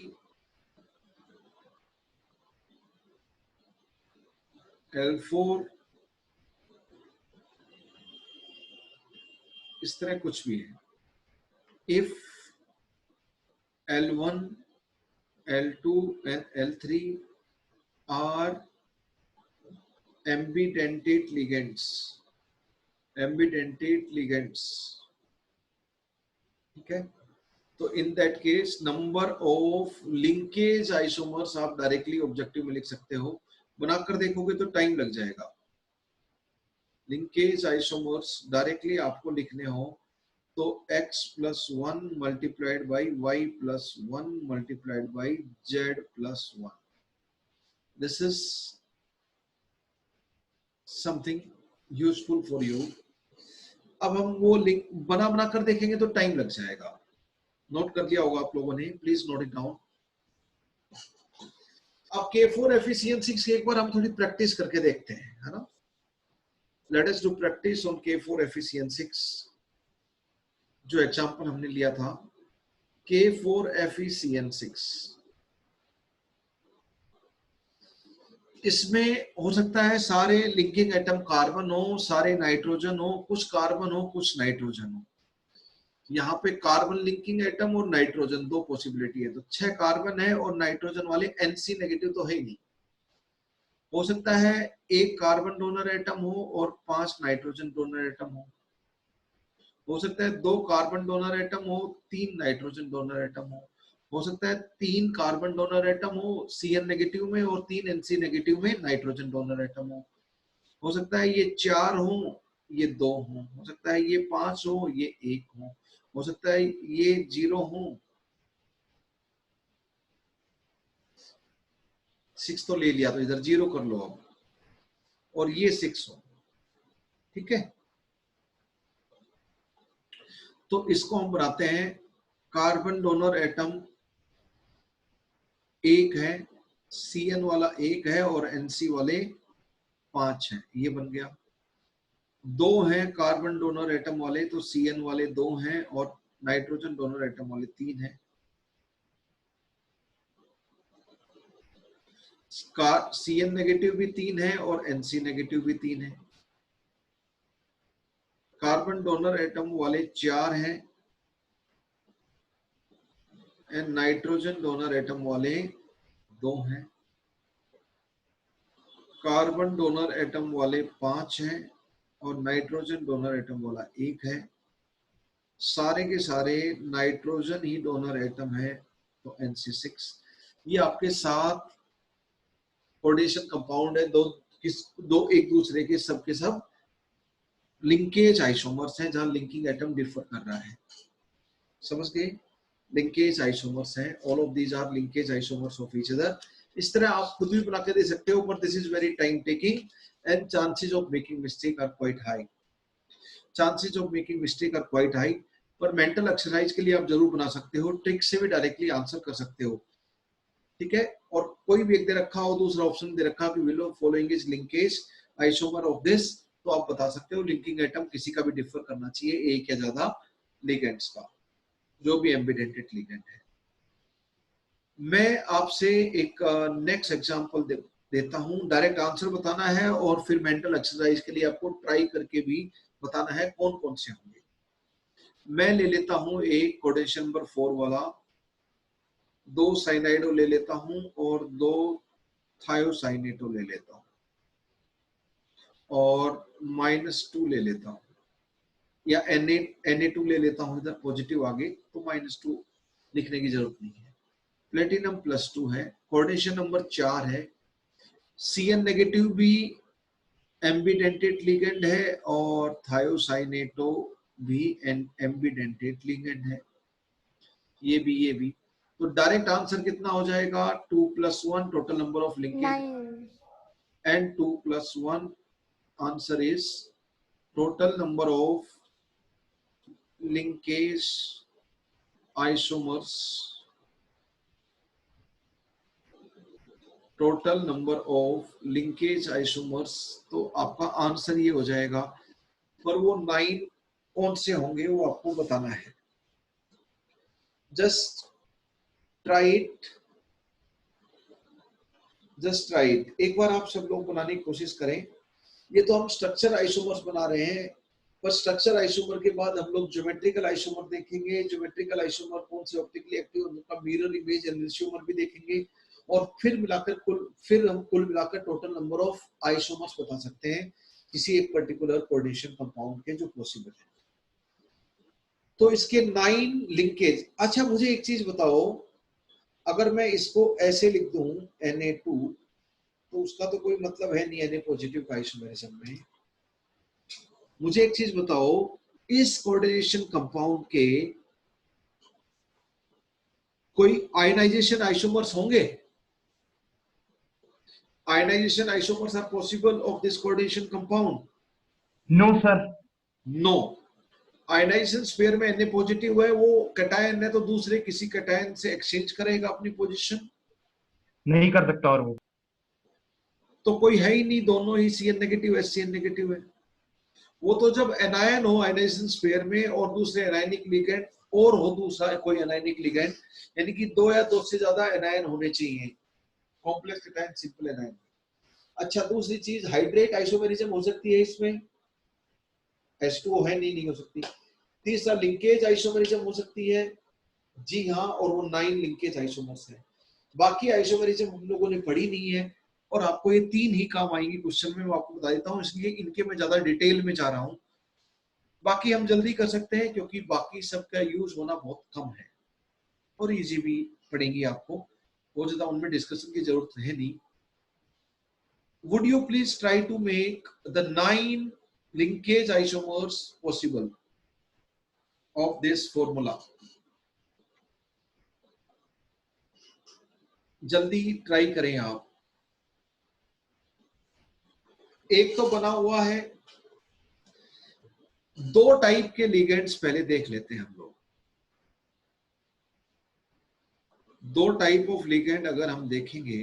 Speaker 1: L4 इस तरह कुछ भी है। If L1 L2 and L3 are ambidentate ligands, ठीक है, तो in that case number of linkage isomers आप डायरेक्टली ऑब्जेक्टिव में लिख सकते हो, बनाकर देखोगे तो टाइम लग जाएगा। लिंकेज आइसोमर्स डायरेक्टली आपको लिखने हो तो x plus 1 multiplied by y plus 1 multiplied by z plus 1, this is something useful for you. अब हम वो लिंक बना बना कर देखेंगे तो टाइम लग जाएगा। नोट कर लिया होगा आप लोगों ने, प्लीज नोट इट डाउन। अब K4 एफिशिएंसी की एक बार हम थोड़ी प्रैक्टिस करके देखते हैं, है ना। Late us do practice on K4 efficiency. जो एग्जांपल हमने लिया था K4 एफिशिएंसी, इसमें हो सकता है सारे लिंकिंग एटम कार्बन हो, सारे नाइट्रोजन हो, कुछ कार्बन हो कुछ नाइट्रोजन हो। यहाँ पे कार्बन लिंकिंग एटम और नाइट्रोजन दो पॉसिबिलिटी है, तो 6 कार्बन है और नाइट्रोजन वाले NC नेगेटिव तो है ही नहीं। हो सकता है एक कार्बन डोनर एटम हो और 5 नाइट्रोजन डोनर एटम हो सकता है 2 कार्बन डोनर एटम हो, 3 नाइट्रोजन डोनर एटम हो सकता है 3 कार्बन डोनर एटम हो CN नेगेटिव में और 3 NC नेगेटिव में नाइट्रोजन डोनर एटम हो सकता है ये 4 हो, ये 2 हो सकता है ये 5 हो, ये 1 हो सकता है ये 0 हो, 6 तो ले लिया तो इधर 0 कर लो अब, और ये 6 हो, ठीक है। तो इसको हम बनाते हैं कार्बन डोनर एटम एक है, CN वाला एक है और NC वाले 5 हैं, ये बन गया। 2 हैं कार्बन डोनर एटम वाले तो CN वाले 2 हैं और नाइट्रोजन डोनर एटम वाले 3 हैं। CN नेगेटिव भी 3 है और NC नेगेटिव भी 3 है। कार्बन डोनर एटम वाले 4 हैं एंड नाइट्रोजन डोनर एटम वाले 2 हैं। कार्बन डोनर एटम वाले 5 हैं और नाइट्रोजन डोनर एटम वाला 1 है। सारे के सारे नाइट्रोजन ही डोनर एटम है तो NC6। ये आपके 7 कोऑर्डिनेशन कंपाउंड है, दो एक दूसरे के सब लिंकेज आइसोमर्स हैं जहां लिंकिंग एटम डिफर कर रहा है, समझ गए। लिंकेज आइसोमर्स हैं, all of these are linkage isomers of each other. इस तरह आप खुद भी बना के दे सकते हो, but this is very time taking and chances of making mistake are quite high, chances of making mistake are quite high. पर मेंटल एक्सरसाइज के लिए आप जरूर बना सकते हो, ट्रिक से भी डायरेक्टली आंसर कर सकते हो, ठीक है। और कोई भी एक दे रखा हो, दूसरा ऑप्शन दे रखा कि will of following is linkage isomer of this, तो आप बता सकते हो लिंकिंग एटम किसी का भी डिफर करना चाहिए एक या ज्यादा लिगेंड्स का, जो भी एम्बिडेंटेड लिगेंड है। मैं आपसे एक नेक्स्ट एग्जांपल देता हूं, डायरेक्ट आंसर बताना है और फिर मेंटल एक्सरसाइज के लिए आपको ट्राई करके भी बताना है कौन कौन से होंगे। मैं ले लेता हूं एक कोऑर्डिनेशन नंबर 4 वाला, 2 साइनाइडो ले लेता हूं और 2 थायोसाइनेटो ले लेता हूं और -2 ले लेता हूं, या Na2 ले लेता हूं, इधर पॉजिटिव आगे तो -2 लिखने की जरूरत नहीं है। प्लेटिनम +2 है, कोऑर्डिनेशन नंबर 4 है, CN नेगेटिव भी एम्बिडेंटेड लिगेंड है और थायोसाइनेटो भी एम्बिडेंटेड लिगेंड है, ये भी। तो डायरेक्ट आंसर कितना हो जाएगा 2 + 1 total number of linkage and 2 + 1 answer is total number of linkage isomers, total number of linkage isomers. तो आपका आंसर ये हो जाएगा, पर वो 9 कौन से होंगे वो आपको बताना है। जस्ट ट्राई इट, एक बार आप सब लोग बनाने की कोशिश करें। ये तो हम स्ट्रक्चर आइसोमर्स बना रहे हैं, पर स्ट्रक्चर आइसोमर के बाद हम लोग ज्योमेट्रिकल आइसोमर देखेंगे। ज्योमेट्रिकल आइसोमर कौन से ऑप्टिकली एक्टिव, उनका मिरर इमेज एनालिसिस भी देखेंगे और फिर हम कुल मिलाकर टोटल नंबर ऑफ आइसोमर्स बता सकते हैं किसी एक पर्टिकुलर कोऑर्डिनेशन कंपाउंड के जो पॉसिबल है। तो इसके 9 लिंकेज। अच्छा मुझे एक चीज बताओ, अगर मैं इसको ऐसे लिख दूं Na2, तो उसका तो कोई मतलब है नहीं Na पॉजिटिव का आइसोमेरिज्म में। मुझे एक चीज बताओ, इस कोऑर्डिनेशन कंपाउंड के कोई आयनाइजेशन आइसोमर्स होंगे? Ionization isomers are possible of this coordination compound?
Speaker 2: No sir.
Speaker 1: No. Ionization sphere में Na पॉजिटिव है, वो कैटायन है तो दूसरे किसी कैटायन से एक्सचेंज करेगा अपनी पोजीशन?
Speaker 2: नहीं कर सकता। और वो
Speaker 1: तो कोई है ही नहीं, दोनों ही Cn नेगेटिव HCN नेगेटिव है। वो तो जब एनायन हो आयनाइजेशन स्फीयर में और दूसरे एनायनिक लिगेंड और हो दूसरा कोई एनायनिक लिगेंड, यानी कि 2 या 2 से ज्यादा एनायन होने चाहिए, कॉम्प्लेक्स कैटायन सिंपल एनायन। अच्छा दूसरी चीज, हाइड्रेट आइसोमेरिज्म हो सकती है इसमें? H2O है, नहीं हो सकती। तीसरा लिंकेज आइसोमेरिज्म हो सकती है? जी हाँ, और वो 9 लिंकेज आइसोमर्स है। बाकी आइसोमेरिज्म हम लोगों ने पढ़ी नहीं है, और आपको ये 3 ही काम आएंगी क्वेश्चन में, मैं आपको बता देता हूँ, इसलिए इनके मैं ज्यादा डिटेल में जा रहा हूँ। बाकी हम जल्दी कर सकते हैं क्योंकि बाकी सबका यूज होना बहुत कम है और इजी भी पड़ेंगी आपको, बहुत ज्यादा उनमें डिस्कशन की जरूरत है नहीं। Would you please try to make the 9 linkage isomers possible of this formula? जल्दी ट्राई करें आप। एक तो बना हुआ है, 2 टाइप के लिगेंड्स पहले देख लेते हैं हम लोग। 2 टाइप ऑफ लिगेंड अगर हम देखेंगे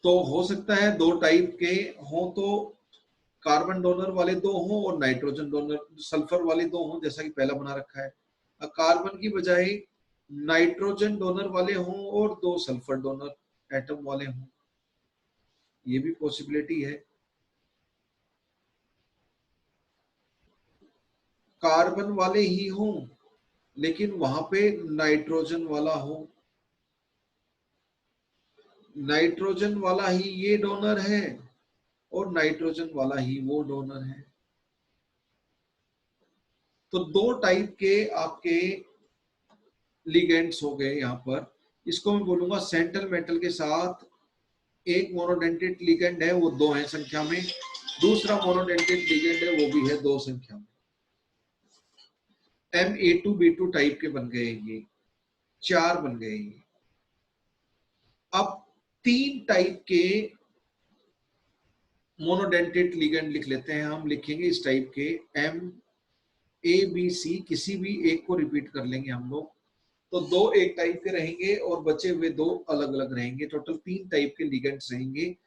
Speaker 1: तो हो सकता है 2 टाइप के हों, तो कार्बन डोनर वाले 2 हों और नाइट्रोजन डोनर सल्फर वाले 2 हों, जैसा कि पहला बना रखा है। कार्बन की बजाय नाइट्रोजन डोनर वाले हों और 2 सल्फर डोनर एटम वाले हों, ये भी पॉसिबिलिटी है। कार्बन वाले ही हों लेकिन वहां पे नाइट्रोजन वाला हो, नाइट्रोजन वाला ही ये डोनर है और नाइट्रोजन वाला ही वो डोनर है। तो 2 टाइप के आपके लिगेंड्स हो गए यहाँ पर। इसको मैं बोलूंगा सेंट्रल मेटल के साथ एक मोनोडेंटेट लिगेंड है, वो 2 है संख्या में, दूसरा मोनोडेंटेट लिगेंड है वो भी है 2 संख्या में। Ma2B2 टाइप के बन गए ये, 4 बन गए ये। अब 3 टाइप के मोनोडेंटेट लिगेंड लिख लेते हैं हम, लिखेंगे इस टाइप के MABC, किसी भी एक को रिपीट कर लेंगे हम लोग, तो 2 एक टाइप के रहेंगे और बचे हुए 2 अलग अलग रहेंगे। टोटल 3 टाइप के लिगेंड्स रहेंगे।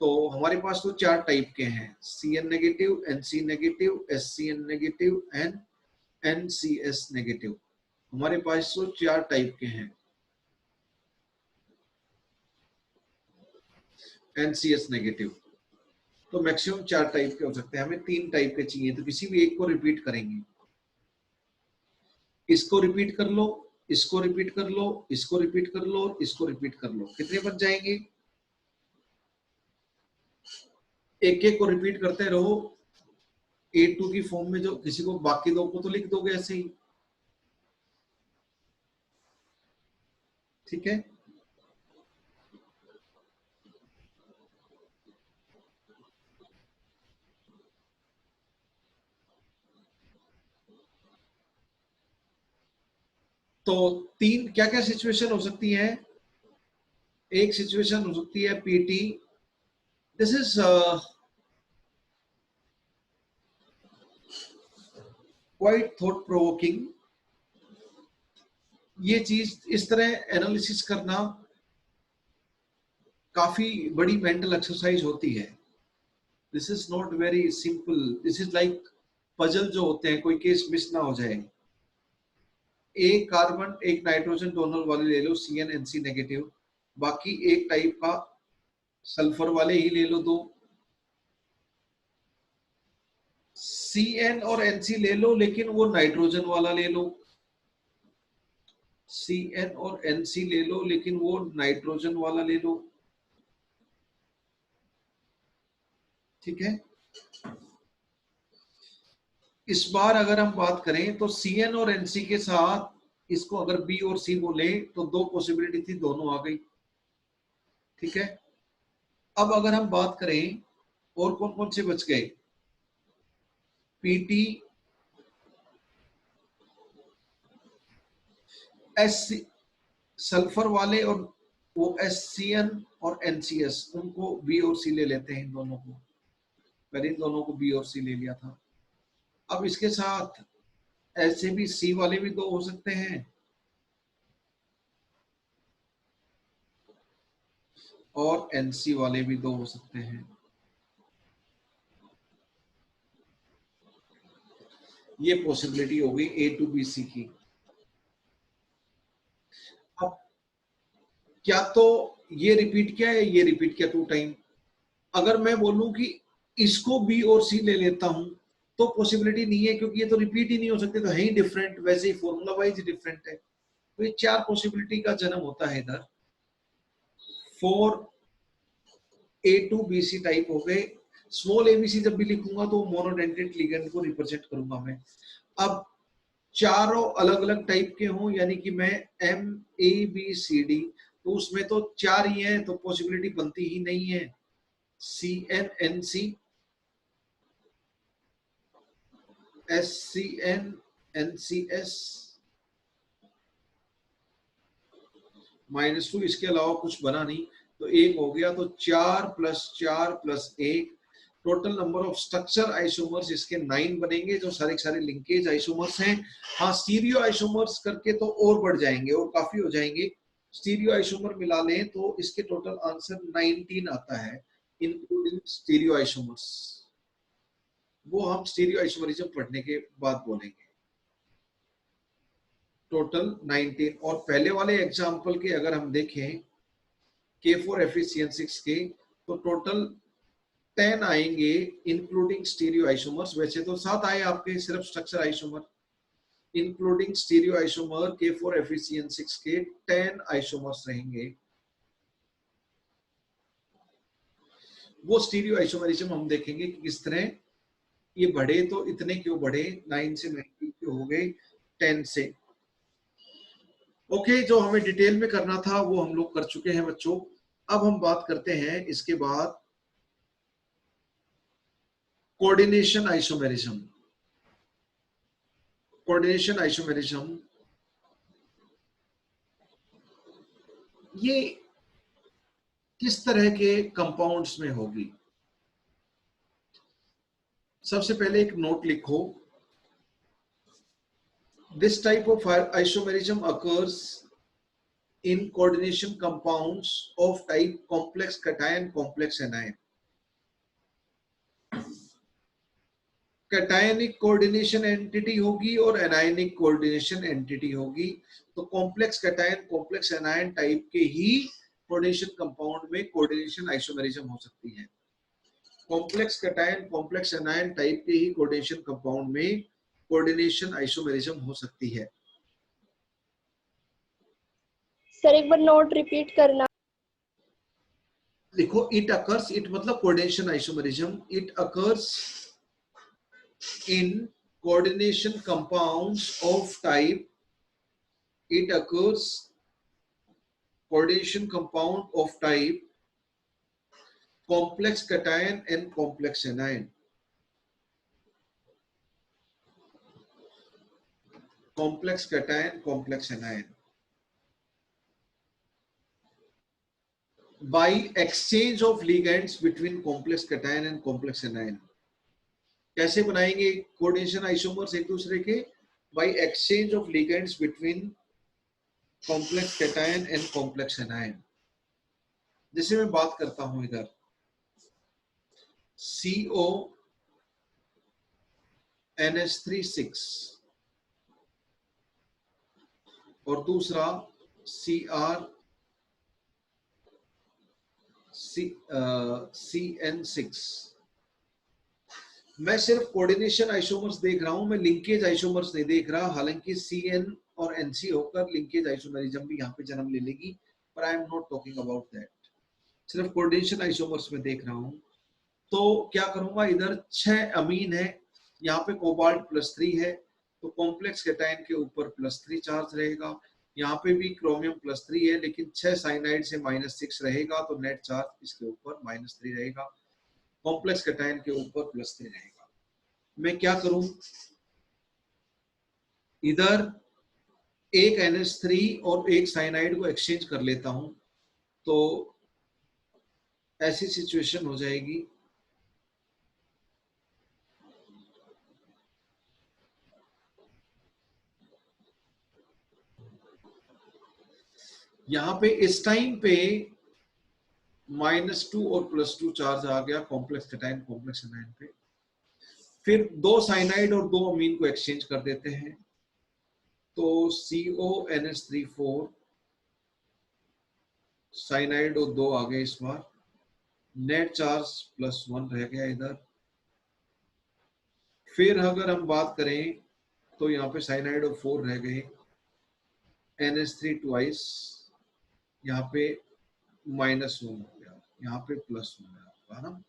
Speaker 1: तो हमारे पास तो 4 टाइप के हैं, Cn negative, Nc negative, SCN negative and NCS negative. हमारे पास तो 4 टाइप के हैं। NCS नेगेटिव तो मैक्सिमम 4 टाइप के हो सकते हैं, हमें 3 टाइप के चाहिए, तो किसी भी एक को रिपीट करेंगे। इसको रिपीट कर लो, इसको रिपीट कर लो, इसको रिपीट कर लो, इसको रिपीट कर लो, कितने बच जाएंगे? एक एक को रिपीट करते रहो A2 की फॉर्म में, जो किसी को बाकी 2 को तो लिख दोगे ऐसे ही, ठीक है। तो 3 क्या क्या सिचुएशन हो सकती है? एक सिचुएशन हो सकती है PT, this is quite thought provoking. ये चीज इस तरह एनालिसिस करना काफी बड़ी मेंटल एक्सरसाइज होती है। This is not very simple, this is like puzzle जो होते हैं, कोई केस मिस ना हो जाए। एक कार्बन एक नाइट्रोजन डोनर वाले ले लो Cn Nc नेगेटिव, बाकी एक टाइप का सल्फर वाले ही ले लो 2। Cn और Nc ले लो लेकिन वो नाइट्रोजन वाला ले लो, Cn और Nc ले लो लेकिन वो नाइट्रोजन वाला ले लो, ठीक है। इस बार अगर हम बात करें तो CN और NC के साथ इसको अगर B और C बोले तो दो पॉसिबिलिटी थी, दोनों आ गई। ठीक है, अब अगर हम बात करें और कौन कौन से बच गए, PT, SC सल्फर वाले और वो SCN और NCS, उनको B और C ले लेते हैं इन दोनों को। मैंने इन दोनों को B और C ले लिया था। अब इसके साथ ऐसे भी C वाले भी दो हो सकते हैं और NC वाले भी दो हो सकते हैं। ये पॉसिबिलिटी हो गई A to BC की। अब क्या तो ये रिपीट किया है, ये रिपीट किया 2 टाइम। अगर मैं बोलूं कि इसको B और C ले लेता हूं तो पॉसिबिलिटी नहीं है, क्योंकि ये तो रिपीट ही नहीं हो सकते, तो है ही डिफरेंट, वैसे ही फॉर्मूला वाइज डिफरेंट है। तो ये 4 पॉसिबिलिटी का जन्म होता है इधर। 4 A to BC टाइप हो गए। स्मॉल ABC जब भी लिखूंगा तो मोनोडेंटेट लिगेंड को रिप्रेजेंट करूंगा मैं। अब चारों अलग अलग टाइप के हों, यानी कि मैं MABCD, तो उसमें तो 4 ही हैं, तो पॉसिबिलिटी बनती ही नहीं है। CNNC, SCN, NCS, -2, इसके अलावा कुछ बना नहीं, तो एक हो गया। तो 4 + 4 + 1, total number of structure isomers इसके 9 बनेंगे, जो सारे सारे लिंकेज आइसोमर्स हैं। हाँ, स्टीरियो आइसोमर्स करके तो और बढ़ जाएंगे और काफी हो जाएंगे। स्टीरियो आइसोमर मिला लें तो इसके टोटल आंसर 19 आता है, इंक्लूडिंग स्टीरियो आइसोमर्स। वो हम स्टीरियो आइसोमरिज्म पढ़ने के बाद बोलेंगे। टोटल 19। और पहले वाले एग्जाम्पल के अगर हम देखें K4FeCN6 के, तो टोटल 10 आएंगे इंक्लूडिंग स्टीरियो आइसोमर्स। वैसे तो 7 आए आपके सिर्फ structure isomer, including stereo isomer K4FeCN6 के 10 आइसोमर्स रहेंगे। वो स्टीरियो आइसोमरिज्म हम देखेंगे कि किस तरह ये बढ़े, तो इतने क्यों बढ़े, 9 से 19 क्यों हो गए 10 से। ओके, जो हमें डिटेल में करना था वो हम लोग कर चुके हैं बच्चों। अब हम बात करते हैं इसके बाद कोऑर्डिनेशन आइसोमेरिज्म। कोऑर्डिनेशन आइसोमेरिज्म ये किस तरह के कंपाउंड्स में होगी। सबसे पहले एक नोट लिखो, this type of isomerism occurs in coordination compounds of type complex cation, complex anion. Cationic coordination entity होगी और एनायनिक कोऑर्डिनेशन एंटिटी होगी। तो complex cation, complex anion type के ही कोऑर्डिनेशन कंपाउंड में कोऑर्डिनेशन आइसोमेरिज्म हो सकती है। Complex cation, complex anion type के ही कोऑर्डिनेशन कंपाउंड में कोऑर्डिनेशन आइसोमेरिज्म हो सकती है।
Speaker 3: सर एक बार नोट रिपीट करना।
Speaker 1: लिखो, इट अकर्स, इट मतलब coordination isomerism, it occurs in coordination compounds of type, it occurs coordination compound of type complex cation and complex anion. Complex cation, complex anion. By exchange of ligands between complex cation and complex anion. कैसे बनाएंगे coordination isomers एक दूसरे के? By exchange of ligands between complex cation and complex anion. जैसे मैं बात करता हूं इधर CO NH3 और दूसरा CN6। मैं सिर्फ कोऑर्डिनेशन आइसोमर्स देख रहा हूं, मैं लिंकेज आइसोमर्स नहीं देख रहा। हालांकि CN और NC होकर लिंकेज आइसोमेरिज्म भी यहाँ पे जन्म ले लेगी, पर I am not talking about that. सिर्फ कोऑर्डिनेशन आइसोमर्स में देख रहा हूं। तो क्या करूंगा, इधर 6 अमीन है, यहाँ पे कोबाल्ट +3 है तो कॉम्प्लेक्स कैटायन के ऊपर +3 चार्ज रहेगा। यहाँ पे भी क्रोमियम +3 है लेकिन 6 साइनाइड से -6 रहेगा तो नेट चार्ज इसके ऊपर -3 रहेगा। कॉम्प्लेक्स कैटायन के ऊपर +3 रहेगा। मैं क्या करूं, इधर एक NH3 और एक साइनाइड को एक्सचेंज कर लेता हूं तो ऐसी सिचुएशन हो जाएगी यहां पे इस टाइम पे -2 और +2 चार्ज आ गया कॉम्प्लेक्स कैटायन कॉम्प्लेक्स एनायन पे। फिर 2 साइनाइड और 2 अमीन को एक्सचेंज कर देते हैं तो CONH3 4 साइनाइड और 2 आ गए इस बार, नेट चार्ज +1 रह गया इधर। फिर अगर हम बात करें तो यहाँ पे साइनाइड और 4 रह गए, NH3 ट्वाइस, यहाँ पे -1 हो गया, यहाँ पे +1 है ना।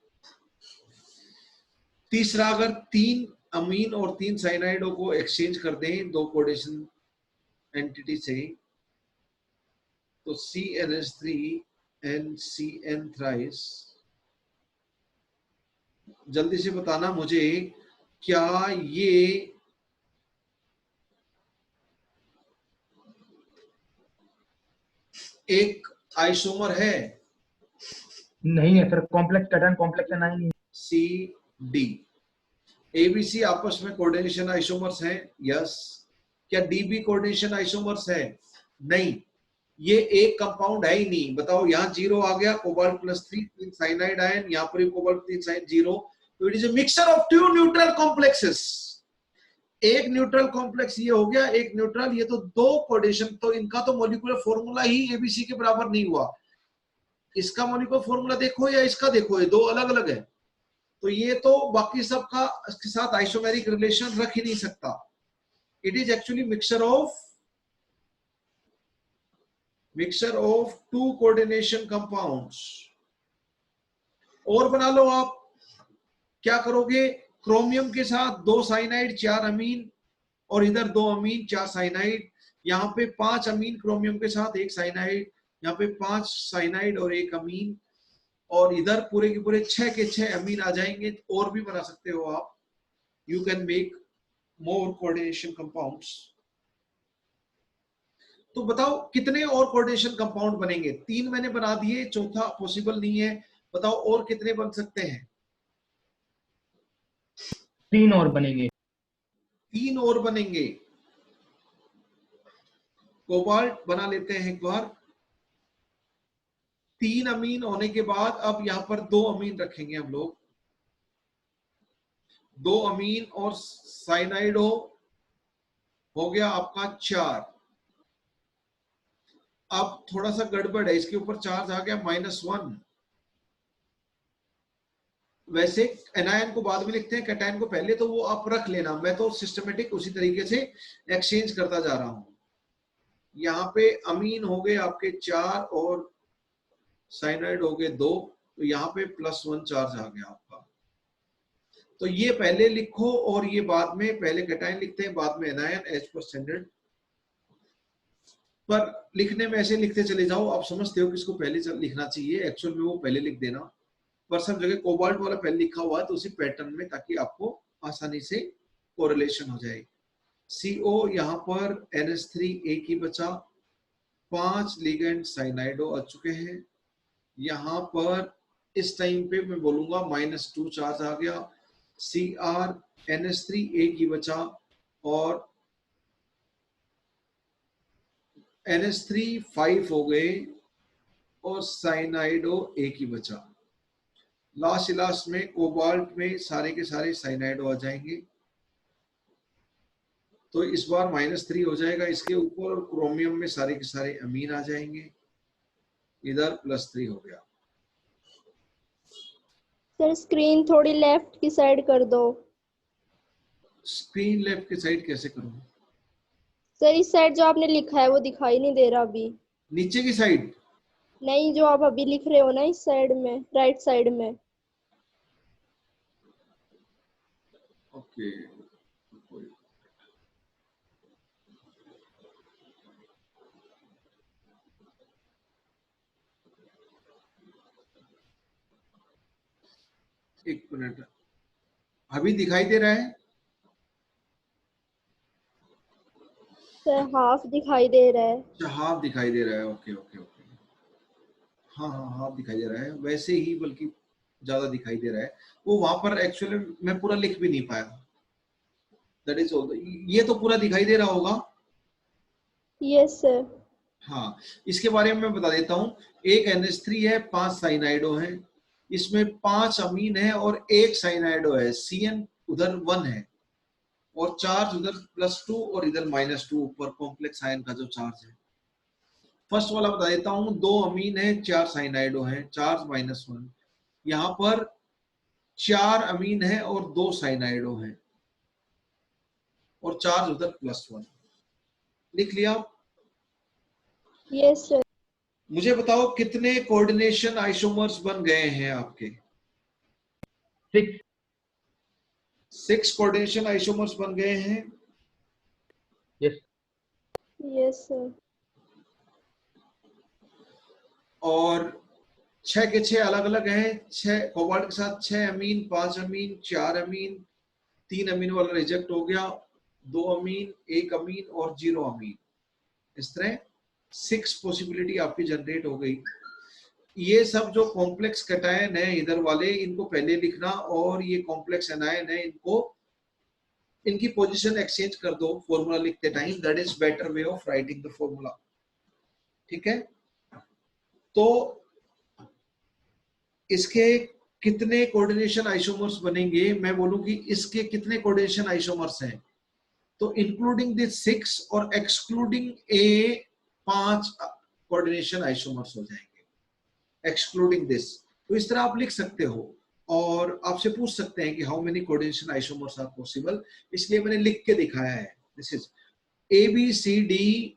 Speaker 1: तीसरा, अगर 3 अमीन और 3 साइनाइडों को एक्सचेंज कर दें 2 कोऑर्डिनेशन एंटिटी से तो CNH3 NCN थ्राइस। जल्दी से बताना मुझे, क्या ये एक आइसोमर है?
Speaker 2: नहीं है sir, complex cation complex anion नहीं।
Speaker 1: CD ABC आपस में कोऑर्डिनेशन आइसोमर्स हैं? यस। क्या DB कोऑर्डिनेशन आइसोमर्स है? नहीं। ये एक कंपाउंड है ही नहीं। बताओ, यहाँ 0 आ गया, कोबाल्ट +3 साइनाइड आयन, यहाँ पर भी कोबाल्ट 3 साइन 0, तो it is a mixture of 2 neutral complexes. एक न्यूट्रल कॉम्प्लेक्स ये हो गया, एक न्यूट्रल, ये तो 2 कोऑर्डिनेशन, तो इनका तो मॉलिक्यूलर फॉर्मूला ही ABC के बराबर नहीं हुआ। इसका मॉलिक्यूलर फॉर्मूला देखो या इसका देखो, ये 2 अलग अलग है। तो ये तो बाकी सब का इसके साथ आइसोमेरिक रिलेशन रख ही नहीं सकता। It is actually mixture of 2 coordination compounds. और बना लो आप, क्या करोगे, क्रोमियम के साथ 2 साइनाइड 4 अमीन, और इधर 2 अमीन 4 साइनाइड, यहाँ पे 5 अमीन क्रोमियम के साथ 1 साइनाइड, यहाँ पे 5 साइनाइड और 1 अमीन, और इधर पूरे के पूरे 6 के 6 अमीन आ जाएंगे। और भी बना सकते हो आप, you can make more coordination compounds. तो बताओ कितने और कोऑर्डिनेशन कंपाउंड बनेंगे? 3 मैंने बना दिए, चौथा पॉसिबल नहीं है। बताओ और कितने बन सकते हैं?
Speaker 2: 3 और बनेंगे।
Speaker 1: 3 और बनेंगे। कोबाल्ट बना लेते हैं एक बार। 3 अमीन होने के बाद अब यहां पर 2 अमीन रखेंगे हम लोग। 2 अमीन और साइनाइड हो गया आपका 4। अब थोड़ा सा गड़बड़ है, इसके ऊपर चार्ज आ गया -1। वैसे एनायन को बाद में लिखते हैं, कैटायन को पहले, तो वो आप रख लेना। मैं तो सिस्टमेटिक उसी तरीके से एक्सचेंज करता जा रहा हूं। यहाँ पे अमीन हो गए आपके 4 और साइनाइड हो गए 2, तो यहाँ पे +1 चार्ज आ गया आपका। तो ये पहले लिखो और ये बाद में, पहले कैटायन लिखते हैं बाद में एनायन, एज पर स्टैंडर्ड। पर लिखने में ऐसे लिखते चले जाओ, आप समझते हो कि इसको पहले लिखना चाहिए, एक्चुअल में वो पहले लिख देना। पर सब जगह कोबाल्ट वाला पहले लिखा हुआ है तो उसी पैटर्न में, ताकि आपको आसानी से कोरिलेशन हो जाए। CO यहाँ पर NH3 एक ही बचा, 5 लिगेंड साइनाइडो आ चुके हैं। यहाँ पर इस टाइम पे मैं बोलूंगा -2 चार्ज आ गया। Cr NH3 एक ही बचा, और NH3 5 हो गए, और साइनाइडो एक ही बचा। लास्ट में कोबाल्ट में सारे के सारे साइनाइडो आ जाएंगे, तो इस बार -3 हो जाएगा इसके ऊपर, और क्रोमियम में सारे के सारे अमीन आ जाएंगे, इधर +3 हो गया।
Speaker 3: सर स्क्रीन थोड़ी लेफ्ट की साइड कर दो।
Speaker 1: स्क्रीन लेफ्ट की साइड कैसे करूं?
Speaker 3: सर इस साइड जो आपने लिखा है वो दिखाई नहीं दे रहा अभी।
Speaker 1: नीचे की साइड?
Speaker 3: नहीं, जो आप अभी लिख रहे हो ना, इस साइड में, राइट साइड में।
Speaker 1: ओके, ओके, एक मिनट, अभी दिखाई दे रहा है?
Speaker 3: सर हाफ दिखाई दे रहा है।
Speaker 1: अच्छा, हाफ दिखाई दे रहा है, ओके ओके ओके, हाँ हाँ हाफ दिखाई दे रहा है, वैसे ही बल्कि ज्यादा दिखाई दे रहा है। वो वहां पर एक्चुअली मैं पूरा लिख भी नहीं पाया, दैट इज ऑल। ये तो पूरा दिखाई दे रहा होगा।
Speaker 3: Yes sir.
Speaker 1: हाँ, इसके बारे में मैं बता देता हूँ। एक NH3 है, 5 साइनाइडो है, इसमें 5 अमीन है और एक साइनाइडो है। CN उधर 1 है और चार्ज उधर +2 और इधर -2 ऊपर कॉम्प्लेक्स आयन का जो चार्ज है। फर्स्ट वाला बता देता हूँ, 2 अमीन है, 4 साइनाइडो है, चार्ज -1। यहाँ पर 4 अमीन है और 2 साइनाइडो है और चार्ज उधर +1। लिख लिया?
Speaker 3: Yes sir.
Speaker 1: मुझे बताओ कितने कोऑर्डिनेशन आइसोमर्स बन गए हैं आपके?
Speaker 2: 6।
Speaker 1: 6 कोऑर्डिनेशन आइसोमर्स बन गए हैं।
Speaker 2: यस।
Speaker 3: Yes sir.
Speaker 1: और 6 के 6 अलग अलग हैं। 6 कोबाल्ट के साथ 6 अमीन, 5 अमीन, 4 अमीन, 3 अमीन वाला रिजेक्ट हो गया, 2 अमीन, 1 अमीन और 0 अमीन। इस तरह 6 पॉसिबिलिटी आपकी जनरेट हो गई। ये सब जो कॉम्प्लेक्स कैटायन है इधर वाले, इनको पहले लिखना, और ये कॉम्प्लेक्स एनायन है, इनको इनकी पोजीशन एक्सचेंज कर दो फॉर्मूला लिखते time. That is better way of writing the formula. ठीक है, तो इसके कितने कोऑर्डिनेशन आइसोमर्स बनेंगे? मैं बोलूं कि इसके कितने कोऑर्डिनेशन आइसोमर्स हैं, तो इंक्लूडिंग दिस 6 और एक्सक्लूडिंग ए 5 कोऑर्डिनेशन आइसोमर्स हो जाएंगे, एक्सक्लूडिंग दिस। तो इस तरह आप लिख सकते हो और आपसे पूछ सकते हैं कि how many coordination isomers are possible, इसलिए मैंने लिख के दिखाया है। This is ABCDEFG।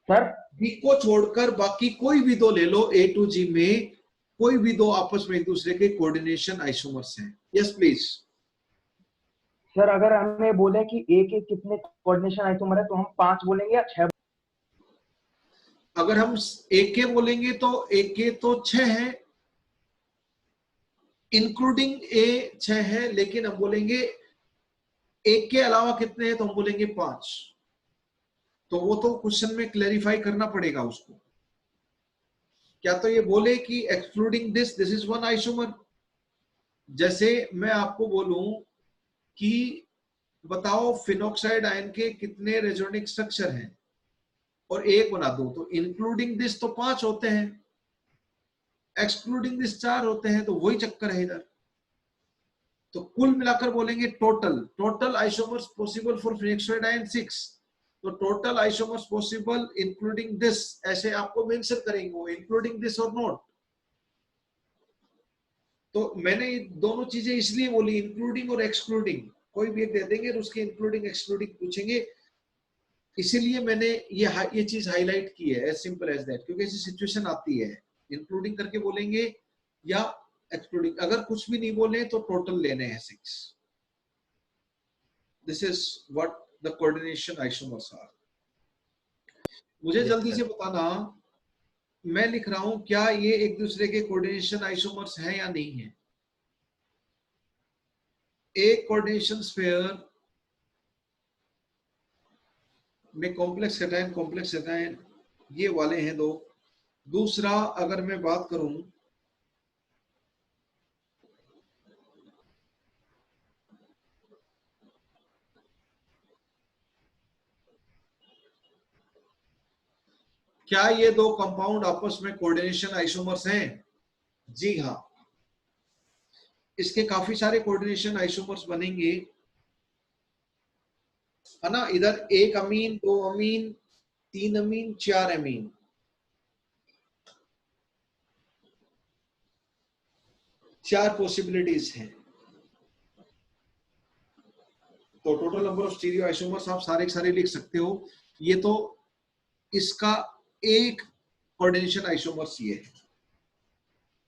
Speaker 2: Sir
Speaker 1: B को छोड़कर बाकी कोई भी दो ले लो, A to G में कोई भी दो आपस में एक दूसरे के कोऑर्डिनेशन आइसोमर्स हैं। Yes please.
Speaker 2: सर अगर हमें बोले कि ए के कितने कोऑर्डिनेशन आइसोमर है तो हम 5 बोलेंगे या 6?
Speaker 1: अगर हम एक के बोलेंगे तो एक के तो 6 है, इंक्लूडिंग ए 6 है, लेकिन हम बोलेंगे एक के अलावा कितने हैं तो हम बोलेंगे 5। तो वो तो क्वेश्चन में क्लैरिफाई करना पड़ेगा उसको। क्या तो ये बोले कि excluding this this is 1 isomer. जैसे मैं आपको बोलूं कि बताओ फिनॉक्साइड आयन के कितने रेजोनिक स्ट्रक्चर हैं और एक बना दो, तो इंक्लूडिंग दिस तो 5 होते हैं, एक्सक्लूडिंग दिस 4 होते हैं, तो वही चक्कर है इधर। तो कुल मिलाकर बोलेंगे total isomers possible for phenoxide ion 6। तो total isomers possible including this, ऐसे आपको मेंशन करेंगे इंक्लूडिंग दिस और नॉट। तो मैंने दोनों चीजें इसलिए बोली, इंक्लूडिंग और एक्सक्लूडिंग, कोई भी एक दे देंगे और उसके इंक्लूडिंग एक्सक्लूडिंग पूछेंगे, इसीलिए मैंने ये चीज हाईलाइट की है, एज सिंपल एज दैट। क्योंकि ऐसी सिचुएशन आती है, इंक्लूडिंग करके बोलेंगे या एक्सक्लूडिंग। अगर कुछ भी नहीं बोले तो टोटल लेने हैं 6। This is what the coordination isomers are. मुझे जल्दी से बताना, मैं लिख रहा हूं, क्या ये एक दूसरे के कोऑर्डिनेशन आइसोमर्स हैं या नहीं है? एक कोऑर्डिनेशन स्फीयर में कॉम्प्लेक्स कैटायन ये वाले हैं दो। दूसरा अगर मैं बात करूं, क्या ये दो कंपाउंड आपस में कोऑर्डिनेशन आइसोमर्स हैं? जी हाँ, इसके काफी सारे कोऑर्डिनेशन आइसोमर्स बनेंगे, है ना। इधर 1 अमीन, 2 अमीन, 3 अमीन, 4 अमीन, 4 पॉसिबिलिटीज हैं। तो total number of stereo isomers आप सारे के सारे लिख सकते हो। ये तो इसका एक कोऑर्डिनेशन आइसोमर्स ये है,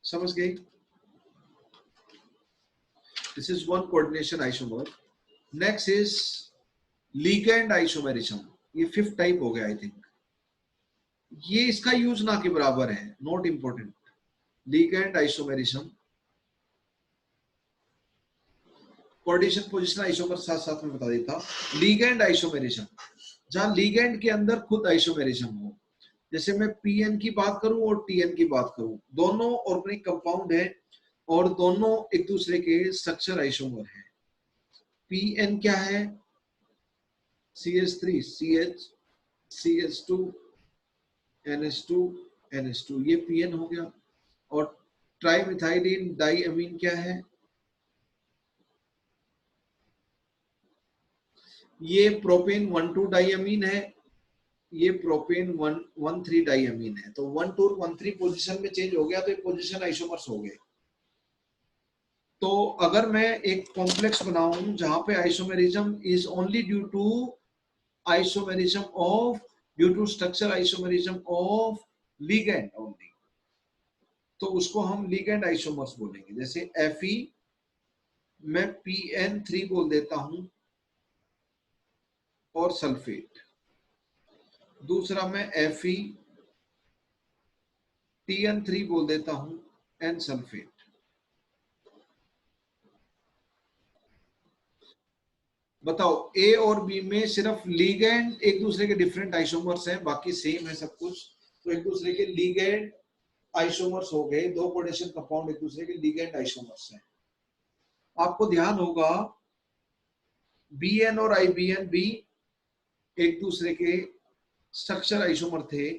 Speaker 1: समझ गए? This is one coordination isomer. Next is ligand isomerism. ये फिफ्थ टाइप हो गया आई थिंक. ये इसका यूज ना के बराबर है, not important. ligand isomerism, coordination position isomer साथ साथ में बता देता. ligand isomerism, जहां ligand के अंदर खुद आइसोमेरिज्म हो. जैसे मैं पीएन की बात करूं और टीएन की बात करूं, दोनों ऑर्गेनिक कंपाउंड है और दोनों एक दूसरे के स्ट्रक्चर आइसोमर है. पीएन क्या है? CH3 CH CH2 NH2 NH2, ये पीएन हो गया. और ट्राइमिथाइलिन डाइअमीन क्या है? ये प्रोपेन 1,2 डाइअमीन है, ये प्रोपेन 1,3 डाइअमीन है. तो 1,2 और 1,3 पोजीशन में चेंज हो गया तो ये पोजीशन आइसोमर्स हो गए. तो अगर मैं एक कॉम्प्लेक्स बनाऊं जहां पे isomerism is only due to isomerism of, due to structure isomerism of ligand only, तो उसको हम लिगैंड आइसोमर्स बोलेंगे. जैसे Fe मैं PN3 बोल देता हूं और सल्फेट. दूसरा मैं Fe TN3 बोल देता हूं एन सल्फेट. बताओ ए और बी में सिर्फ लिगैंड एक दूसरे के डिफरेंट आइसोमर्स हैं, बाकी सेम है सब कुछ. तो एक दूसरे के लिगैंड आइसोमर्स हो गए, दो कोऑर्डिनेशन कंपाउंड एक दूसरे के लिगैंड आइसोमर्स हैं. आपको ध्यान होगा BN और IBN भी एक दूसरे के स्ट्रक्चर आइसोमर थे.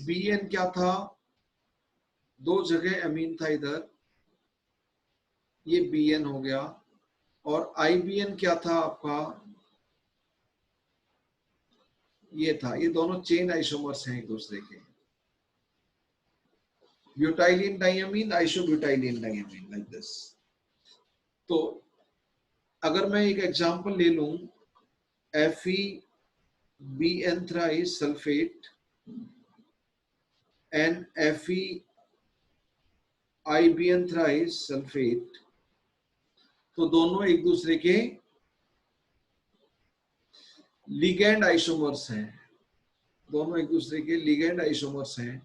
Speaker 1: BN क्या था? दो जगह अमीन था इधर, ये BN हो गया. और IBN क्या था आपका? ये था. ये दोनों चेन आइसोमर्स हैं एक दूसरे के. Butylene डाइअमीन, आइसोब्यूटाइलिन डाइअमीन, like this. तो अगर मैं एक एग्जांपल ले लूं, FeBN thrice sulphate and FeIBN thrice sulphate, तो दोनों एक दूसरे के लिगैंड आइसोमर्स हैं. दोनों एक दूसरे के लिगैंड आइसोमर्स हैं.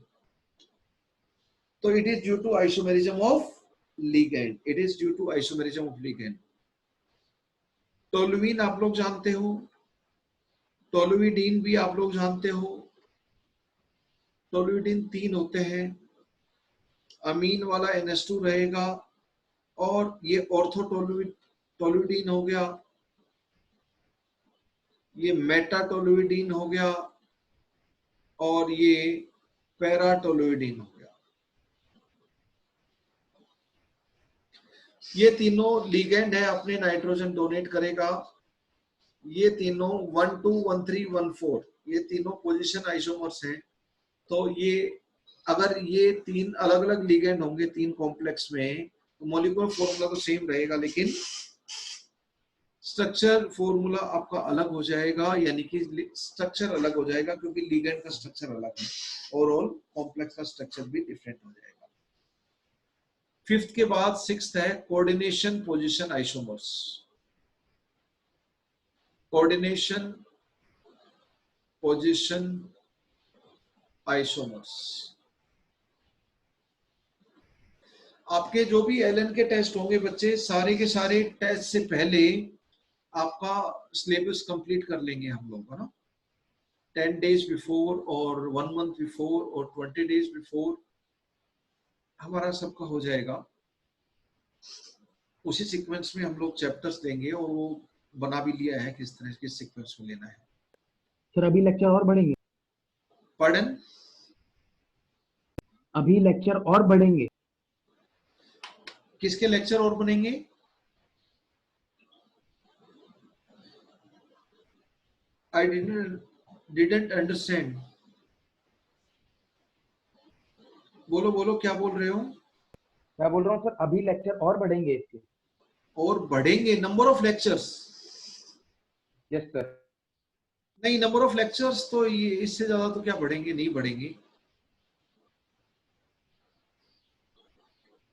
Speaker 1: तो it is due to isomerism of ligand. It is due to isomerism of ligand. Toluene आप लोग जानते हो, टोलुइडीन भी आप लोग जानते हो. टोलुइडीन 3 होते हैं. अमीन वाला NH2 रहेगा और ये ऑर्थोटोलुइडीन हो गया, ये मेटाटोलुइडीन हो गया और ये पैराटोलुइडीन हो गया. ये तीनों लिगैंड है, अपने नाइट्रोजन डोनेट करेगा. ये तीनों 1, 2, 1, 3, 1, 4 ये तीनों पोजीशन आइसोमर्स हैं. तो ये अगर ये तीन अलग अलग लिगैंड होंगे तीन कॉम्प्लेक्स में, तो मॉलिक्यूलर फॉर्मूला तो सेम रहेगा लेकिन स्ट्रक्चर फॉर्मूला आपका अलग हो जाएगा, यानी कि स्ट्रक्चर अलग हो जाएगा क्योंकि लिगैंड का स्ट्रक्चर अलग है. ओवरऑल कॉम्प्लेक्स का स्ट्रक्चर भी डिफरेंट हो जाएगा. फिफ्थ के बाद सिक्स्थ है coordination position isomers. Coordination position isomers. आपके जो भी LN के टेस्ट होंगे बच्चे, सारे के सारे टेस्ट से पहले आपका सिलेबस कंप्लीट कर लेंगे हम लोग, है ना. 10 days बिफोर और 1 month बिफोर और 20 days बिफोर हमारा सबका हो जाएगा. उसी सीक्वेंस में हम लोग चैप्टर्स लेंगे और वो बना भी लिया है किस तरह किस सीक्वेंस में लेना है.
Speaker 2: सर अभी लेक्चर और बढ़ेंगे?
Speaker 1: पढ़न
Speaker 2: अभी लेक्चर और बढ़ेंगे?
Speaker 1: किसके लेक्चर और बनेंगे? I didn't understand. बोलो बोलो क्या बोल रहे हो?
Speaker 2: मैं बोल रहा हूँ सर अभी लेक्चर और बढ़ेंगे इसके?
Speaker 1: और बढ़ेंगे number of lectures?
Speaker 2: Yes sir.
Speaker 1: नहीं, नंबर ऑफ लेक्चर्स तो ये इससे ज्यादा तो क्या बढ़ेंगे, नहीं बढ़ेंगे.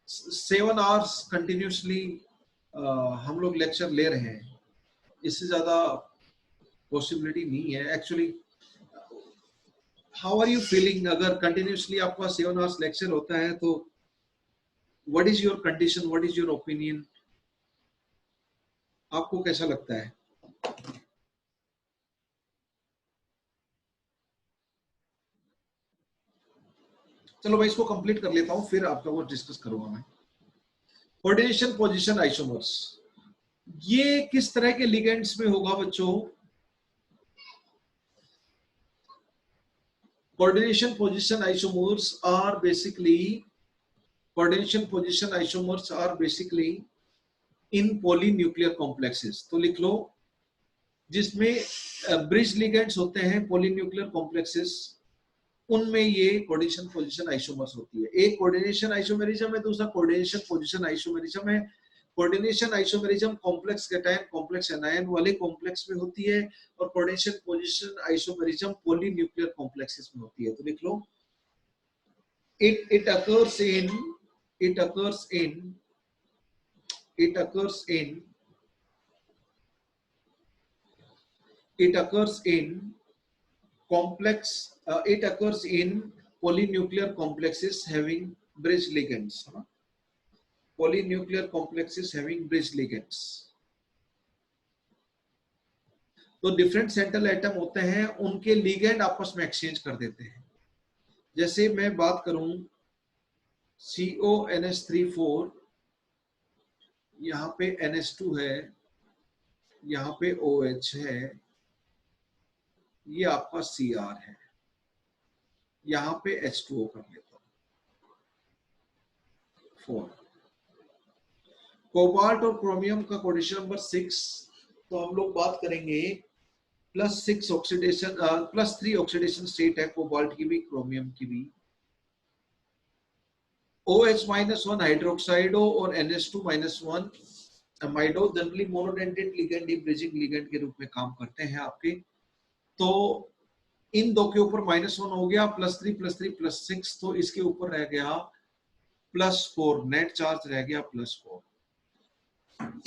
Speaker 1: 7 hours कंटिन्यूसली हम लोग लेक्चर ले रहे हैं, इससे ज्यादा पॉसिबिलिटी नहीं है actually. How are you feeling? अगर कंटिन्यूसली आपका 7 आवर्स लेक्चर होता है तो what is your condition, what is your opinion, आपको कैसा लगता है? चलो मैं इसको कंप्लीट कर लेता हूं, फिर आपका वो डिस्कस करूंगा मैं। कोऑर्डिनेशन पोजीशन आइसोमर्स, ये किस तरह के लिगेंड्स में होगा बच्चों? Coordination position isomers are basically in polynuclear complexes. तो लिख लो, जिसमें ब्रिज लिगेंड्स होते हैं पॉलीन्यूक्लियर कॉम्प्लेक्सेस, उनमें ये कोऑर्डिनेशन पोजीशन आइसोमर्स होती है। एक कोऑर्डिनेशन आइसोमेरिज्म है, दूसरा कोऑर्डिनेशन पोजीशन आइसोमेरिज्म है। Coordination isomerism complex cation complex anion वाले कॉम्प्लेक्स में होती है, और coordination position isomerism polynuclear complexes में होती है। तो लिख लो, it occurs in complex, it occurs in polynuclear complexes having bridge ligands, polynuclear complexes having bridge ligands। तो डिफरेंट सेंट्रल एटम होते हैं, उनके लिगेंड आपस में एक्सचेंज कर देते हैं। जैसे मैं बात करूं CONH3 यहाँ पे NH2 है, यहाँ पे OH है, ये आपका Cr है, यहाँ पे H2O कर लेता हूं 4। कोबाल्ट और क्रोमियम का कोऑर्डिनेशन नंबर 6, तो हम लोग बात करेंगे +6 ऑक्सीडेशन, +3 ऑक्सीडेशन स्टेट है कोबाल्ट की भी, क्रोमियम की भी। OH-1 हाइड्रोक्साइडो और NH2-1 amido generally monodentate ligand, bridging ligand के रूप में काम करते हैं आपके। तो इन दो के ऊपर -1 हो गया, +3 +3 +6, तो इसके ऊपर रह गया +4, नेट चार्ज रह गया +4।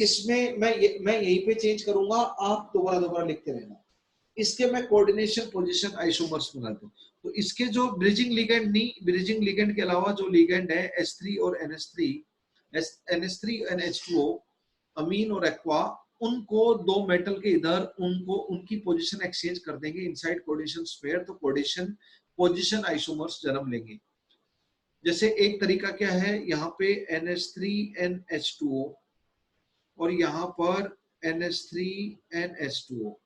Speaker 1: इसमें मैं यहीं पे चेंज करूंगा, आप दोबारा लिखते रहना। इसके मैं कोऑर्डिनेशन पोजीशन आइसोमर्स बना दूं। तो इसके जो ब्रिजिंग लिगेंड नहीं, ब्रिजिंग लिगेंड के अलावा जो लिगेंड है H3 और NH3 और H2O, अमीन और एक्वा, उनको दो मेटल के इधर उनको उनकी पोजीशन एक्सचेंज कर देंगे इनसाइड कोऑर्डिनेशन स्फीयर, तो कोऑर्डिनेशन पोजीशन आइसोमर्स जन्म लेंगे। जैसे एक तरीका क्या है, यहाँ पे NH3NH2O और यहाँ पर NH3NH2O,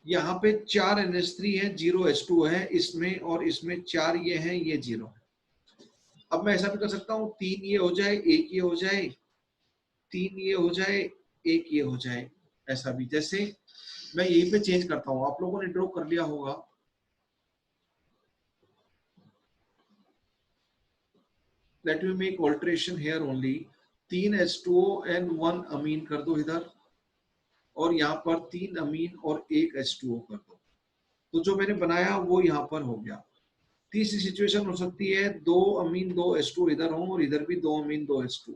Speaker 1: यहाँ पे 4 NH3 है, 0 H2 है इसमें, और इसमें 4 ये हैं, ये 0 है। अब मैं ऐसा भी कर सकता हूँ, 3 ये हो जाए, 1 ये हो जाए, 3 ये हो जाए, 1 ये हो जाए, ऐसा भी। जैसे मैं यहीं पे चेंज करता हूँ, आप लोगों ने ड्रॉ कर लिया होगा। Let me make alteration here only. 3 H2O and 1 अमीन कर दो इधर, और यहाँ पर 3 अमीन और 1 H2O कर दो। तो जो मैंने बनाया वो यहाँ पर हो गया। तीसरी सिचुएशन हो सकती है 2 अमीन 2 H2 इधर हो, और इधर भी 2 अमीन 2 H2।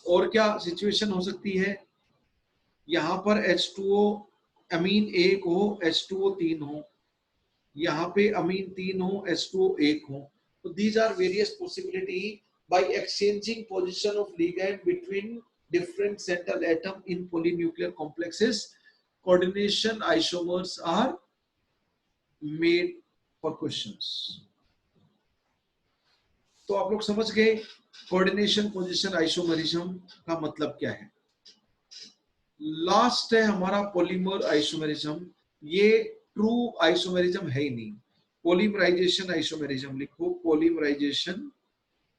Speaker 1: और क्या सिचुएशन हो सकती है, यहाँ पर H2O अमीन 1 हो, H2O 3 हो, यहाँ पे अमीन 3 हो, H2O 1 हो। तो these are various possibility by exchanging position of ligand between different central atom in polynuclear complexes, coordination isomers are made for questions। तो आप लोग समझ गए कोऑर्डिनेशन पोजीशन आइसोमेरिज्म का मतलब क्या है। लास्ट है हमारा पॉलीमर आइसोमेरिज्म। ये ट्रू आइसोमेरिज्म है ही नहीं, पॉलीमराइजेशन आइसोमेरिज्म लिखो, पॉलीमराइजेशन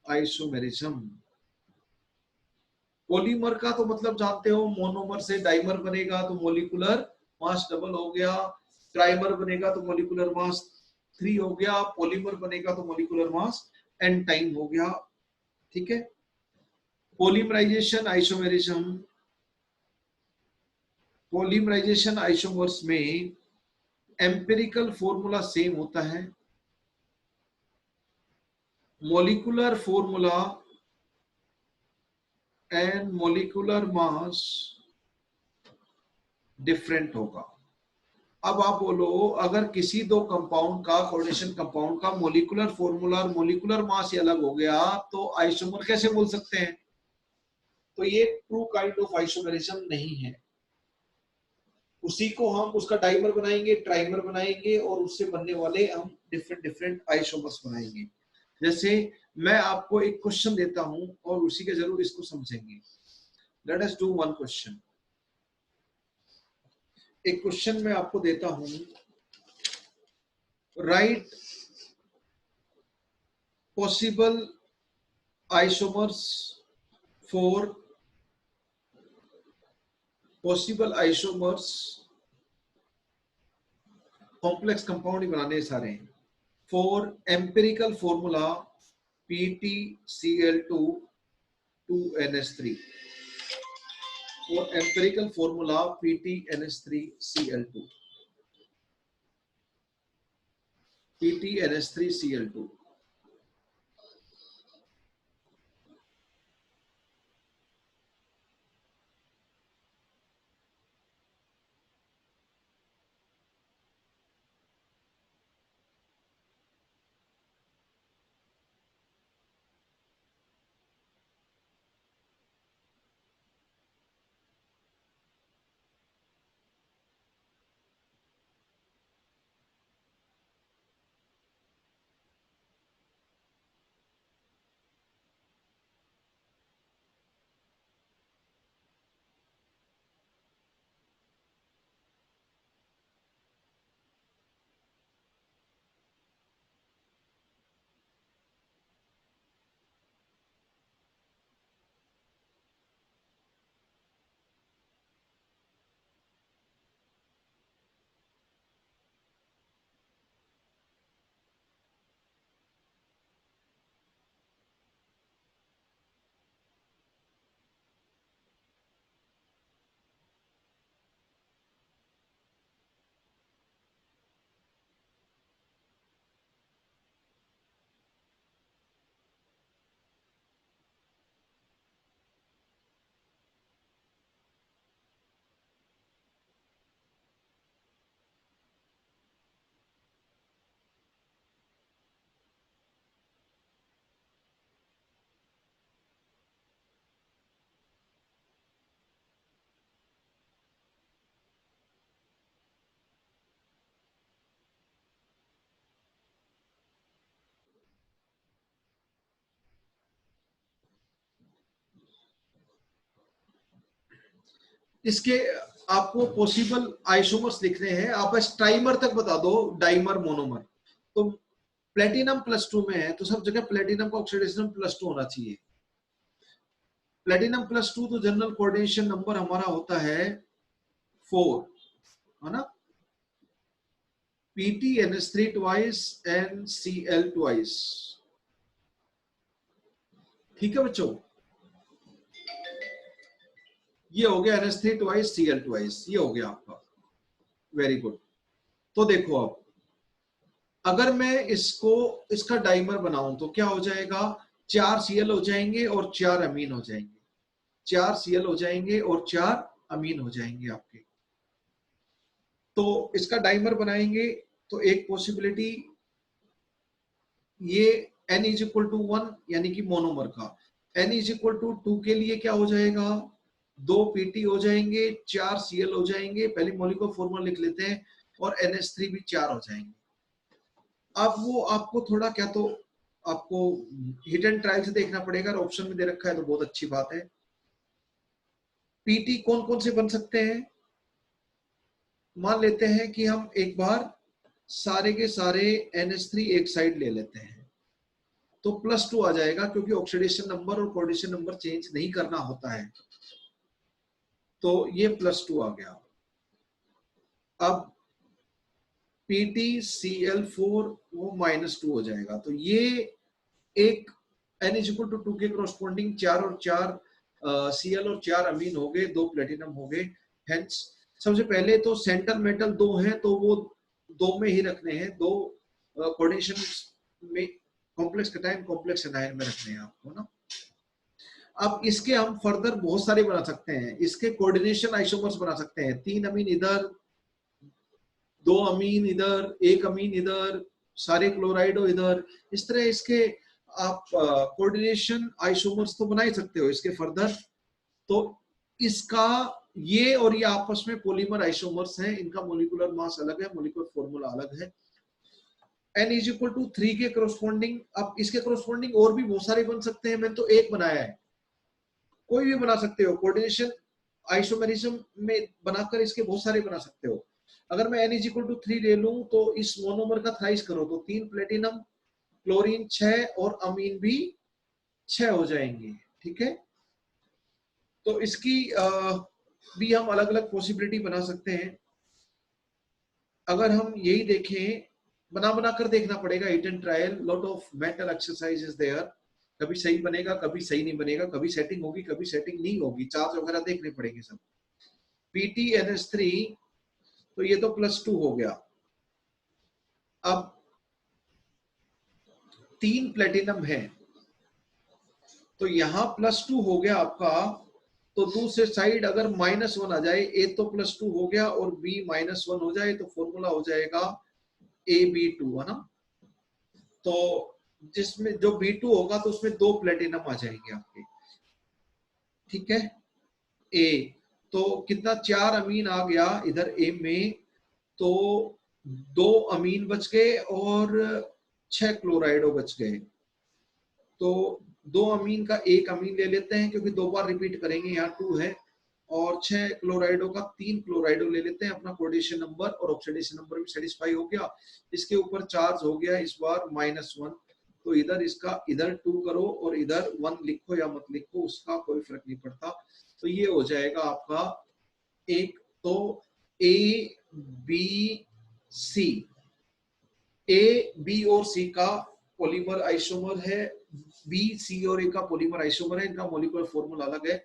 Speaker 1: आइसोमेरिज्म। पॉलीमर का तो मतलब जानते हो, मोनोमर से डाइमर बनेगा तो मोलिकुलर मास डबल हो गया, ट्राइमर बनेगा तो मोलिकुलर मास 3 हो गया, पॉलीमर बनेगा तो मोलिकुलर मास n टाइम हो गया। ठीक है, पॉलीमराइजेशन आइसोमेरिज्म, पॉलीमराइजेशन आइसोमर्स में एम्पिरिकल फॉर्मूला सेम होता है, molecular formula and molecular mass different होगा। अब आप बोलो, अगर किसी दो कंपाउंड का, कोऑर्डिनेशन कंपाउंड का मोलिकुलर फॉर्मूला और मोलिकुलर मास ही अलग हो गया तो आइसोमर कैसे बोल सकते हैं? तो ये ट्रू काइंड ऑफ आइसोमरिज्म नहीं है। उसी को हम उसका डाइमर बनाएंगे, ट्राइमर बनाएंगे और उससे बनने वाले हम डिफरेंट डिफरेंट आइसोमर्स बनाएंगे। जैसे मैं आपको एक क्वेश्चन देता हूं और उसी के जरूर इसको समझेंगे। Let us do one question. एक क्वेश्चन मैं आपको देता हूं, write possible isomers for complex compound ही बनाने सारे हैं। For empirical formula PtCl2 2NH3, और एम्पिरिकल फॉर्मूला PtNH3Cl2 PtNH3Cl2। इसके आपको पॉसिबल आइसोमर्स लिखने हैं, आप बस ट्राइमर तक बता दो, डाइमर, मोनोमर। तो प्लेटिनम +2 में है तो सब जगह प्लेटिनम का ऑक्सीडेशन +2 होना चाहिए। प्लेटिनम +2 तो जनरल कोऑर्डिनेशन नंबर हमारा होता है 4, है ना? PtNH3 twice and Cl twice। ठीक है बच्चों, ये हो गया NH3 twice Cl twice, ये हो गया आपका। Very good. तो देखो अब अगर मैं इसका डाइमर बनाऊं तो क्या हो जाएगा? 4 Cl हो जाएंगे और 4 अमीन हो जाएंगे, 4 Cl हो जाएंगे और 4 अमीन हो जाएंगे आपके। तो इसका डाइमर बनाएंगे तो एक पॉसिबिलिटी ये n = 1 यानी कि मोनोमर का। n = 2 के लिए क्या हो जाएगा? 2 Pt हो जाएंगे, 4 Cl हो जाएंगे, पहले मॉलिक्यूलर फॉर्मूला लिख लेते हैं, और NH3 भी 4 हो जाएंगे। अब वो आपको थोड़ा क्या, तो आपको हिट एंड ट्रायल से देखना पड़ेगा, ऑप्शन में दे रखा है तो बहुत अच्छी बात है। पीटी कौन कौन से बन सकते हैं? मान लेते हैं कि हम एक बार सारे के सारे NH3 एक साइड ले लेते हैं तो +2 आ जाएगा, क्योंकि ऑक्सीडेशन नंबर और कोऑर्डिनेशन नंबर चेंज नहीं करना होता है। तो ये +2 आ गया। अब PtCl4 वो -2 हो जाएगा। तो ये एक n = 2 के कॉरस्पॉन्डिंग 4 और 4 Cl और 4 अमीन हो गए, 2 प्लेटिनम हो गए। हेंस सबसे पहले तो सेंटर मेटल 2 हैं तो वो 2 में ही रखने हैं, 2 कोऑर्डिनेशन में कॉम्प्लेक्स कैटायन कॉम्प्लेक्स एनायन में रखने हैं आपको ना। अब इसके हम फर्दर बहुत सारे बना सकते हैं, इसके कोऑर्डिनेशन आइसोमर्स बना सकते हैं, 3 अमीन इधर, 2 अमीन इधर, 1 अमीन इधर, सारे क्लोराइडो इधर, इस तरह इसके आप कोऑर्डिनेशन आइसोमर्स तो बना ही सकते हो इसके फर्दर। तो इसका ये और ये आपस में पॉलीमर आइसोमर्स हैं, इनका मोलिकुलर मास अलग है, मोलिकुलर फॉर्मूला अलग है। n इज इक्वल टू 3 के कोरोस्पोंडिंग, अब इसके कोरोस्पोंडिंग और भी बहुत सारे बन सकते हैं, मैंने तो एक बनाया है, कोई भी बना सकते हो, कोऑर्डिनेशन आइसोमेरिज्म में बनाकर इसके बहुत सारे बना सकते हो। अगर मैं n इज इक्वल टू 3 ले लूं तो इस मोनोमर का थ्राइस करो तो 3 प्लेटिनम, क्लोरीन 6 और अमीन भी 6 हो जाएंगे, ठीक है। तो इसकी भी हम अलग अलग पॉसिबिलिटी बना सकते हैं। अगर हम यही देखें, बना बना कर देखना पड़ेगा, hit and trial, lot of mental exercise is there, कभी सही बनेगा कभी सही नहीं बनेगा, कभी सेटिंग होगी कभी सेटिंग नहीं होगी, चार्ज वगैरह देखने पड़ेंगे सब। PTNS3 तो ये तो +2 हो गया। अब 3 प्लेटिनम है तो यहां +2 हो गया आपका, तो दूसरे साइड अगर -1 आ जाए, A तो +2 हो गया और B -1 हो जाए तो फॉर्मूला हो जाएगा AB2, है ना। तो जिसमें जो B2 होगा तो उसमें 2 प्लेटिनम आ जाएंगे आपके, ठीक है। A तो कितना, 4 अमीन आ गया इधर A में, तो 2 अमीन बच गए और 6 क्लोराइडो बच गए। तो 2 अमीन का 1 अमीन ले लेते हैं क्योंकि 2 बार रिपीट करेंगे, यहाँ 2 है, और 6 क्लोराइडो का 3 क्लोराइडो ले लेते हैं, अपना कोऑर्डिनेशन नंबर और ऑक्सीडेशन नंबर भी सेटिस्फाई हो गया। इसके ऊपर चार्ज हो गया इस बार -1, तो इधर इसका इधर 2 करो और इधर 1 लिखो या मत लिखो, उसका कोई फर्क नहीं पड़ता। तो ये हो जाएगा आपका एक, तो A B C, A B और C का पॉलीमर आइसोमर है, B C और A का पॉलीमर आइसोमर है, इनका मॉलिक्यूलर फॉर्मूला अलग है।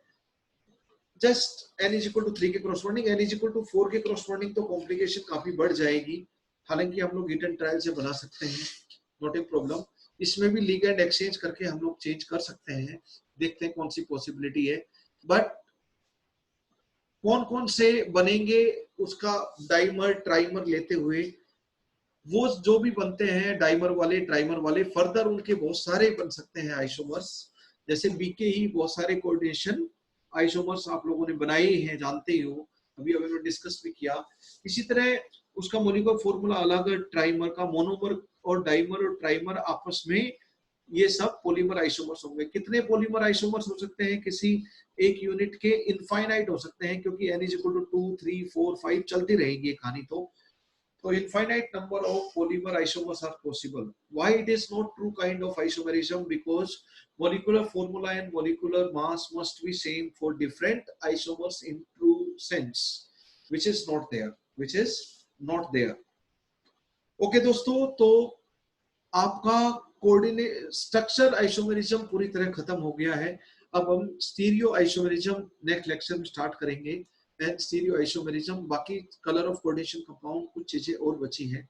Speaker 1: Just n is equal to 3 के corresponding, n is equal to 4 के कोरोस्पोंडिंग तो कॉम्प्लिकेशन काफी बढ़ जाएगी, हालांकि हम लोग हिट एंड ट्रायल से बना सकते हैं, नॉट ए प्रॉब्लम। इसमें भी लिगेंड एक्सचेंज करके हम लोग चेंज कर सकते हैं, देखते हैं कौन सी पॉसिबिलिटी है। बट कौन कौन से बनेंगे उसका डाइमर ट्राइमर लेते हुए, वो जो भी बनते हैं डाइमर वाले ट्राइमर वाले, फर्दर उनके बहुत सारे बन सकते हैं आइसोमर्स, जैसे बीके ही बहुत सारे कोऑर्डिनेशन आइसोमर्स आप लोगों ने बनाए हैं, जानते ही हो, अभी अभी हमने डिस्कस भी किया। इसी तरह उसका मोलिकुलर फॉर्मूला अलग, ट्राइमर का, मोनोमर और डाइमर और ट्राइमर आपस में ये सब पॉलीमर आइसोमर्स होंगे। कितने पॉलीमर आइसोमर्स हो सकते हैं किसी एक यूनिट के, इनफाइनाइट हो सकते हैं, क्योंकि n इज इक्वल टू 2 3 4 5 चलती रहेगी ये कहानी। तो infinite number of polymer isomers are possible. Why it is not true kind of isomerism? Because molecular formula and molecular mass must be same for different isomers in true sense, which is not there. Which is not there. Okay दोस्तों, तो आपका coordinate structure isomerism पूरी तरह खत्म हो गया है। अब हम स्टीरियो आइसोमेरिज्म नेक्स्ट लेक्चर में स्टार्ट करेंगे, एंड स्टीरियो आइसोमेरिज्म, बाकी कलर ऑफ कोऑर्डिनेशन कंपाउंड कुछ चीजें और बची हैं।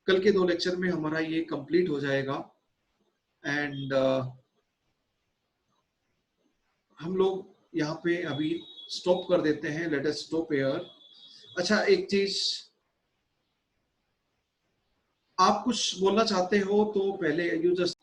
Speaker 1: कल के 2 लेक्चर में हमारा ये कंप्लीट हो जाएगा, एंड हम लोग यहाँ पे अभी स्टॉप कर देते हैं, लेट अस स्टॉप हियर। अच्छा, एक चीज, आप कुछ बोलना चाहते हो तो पहले यू जस्ट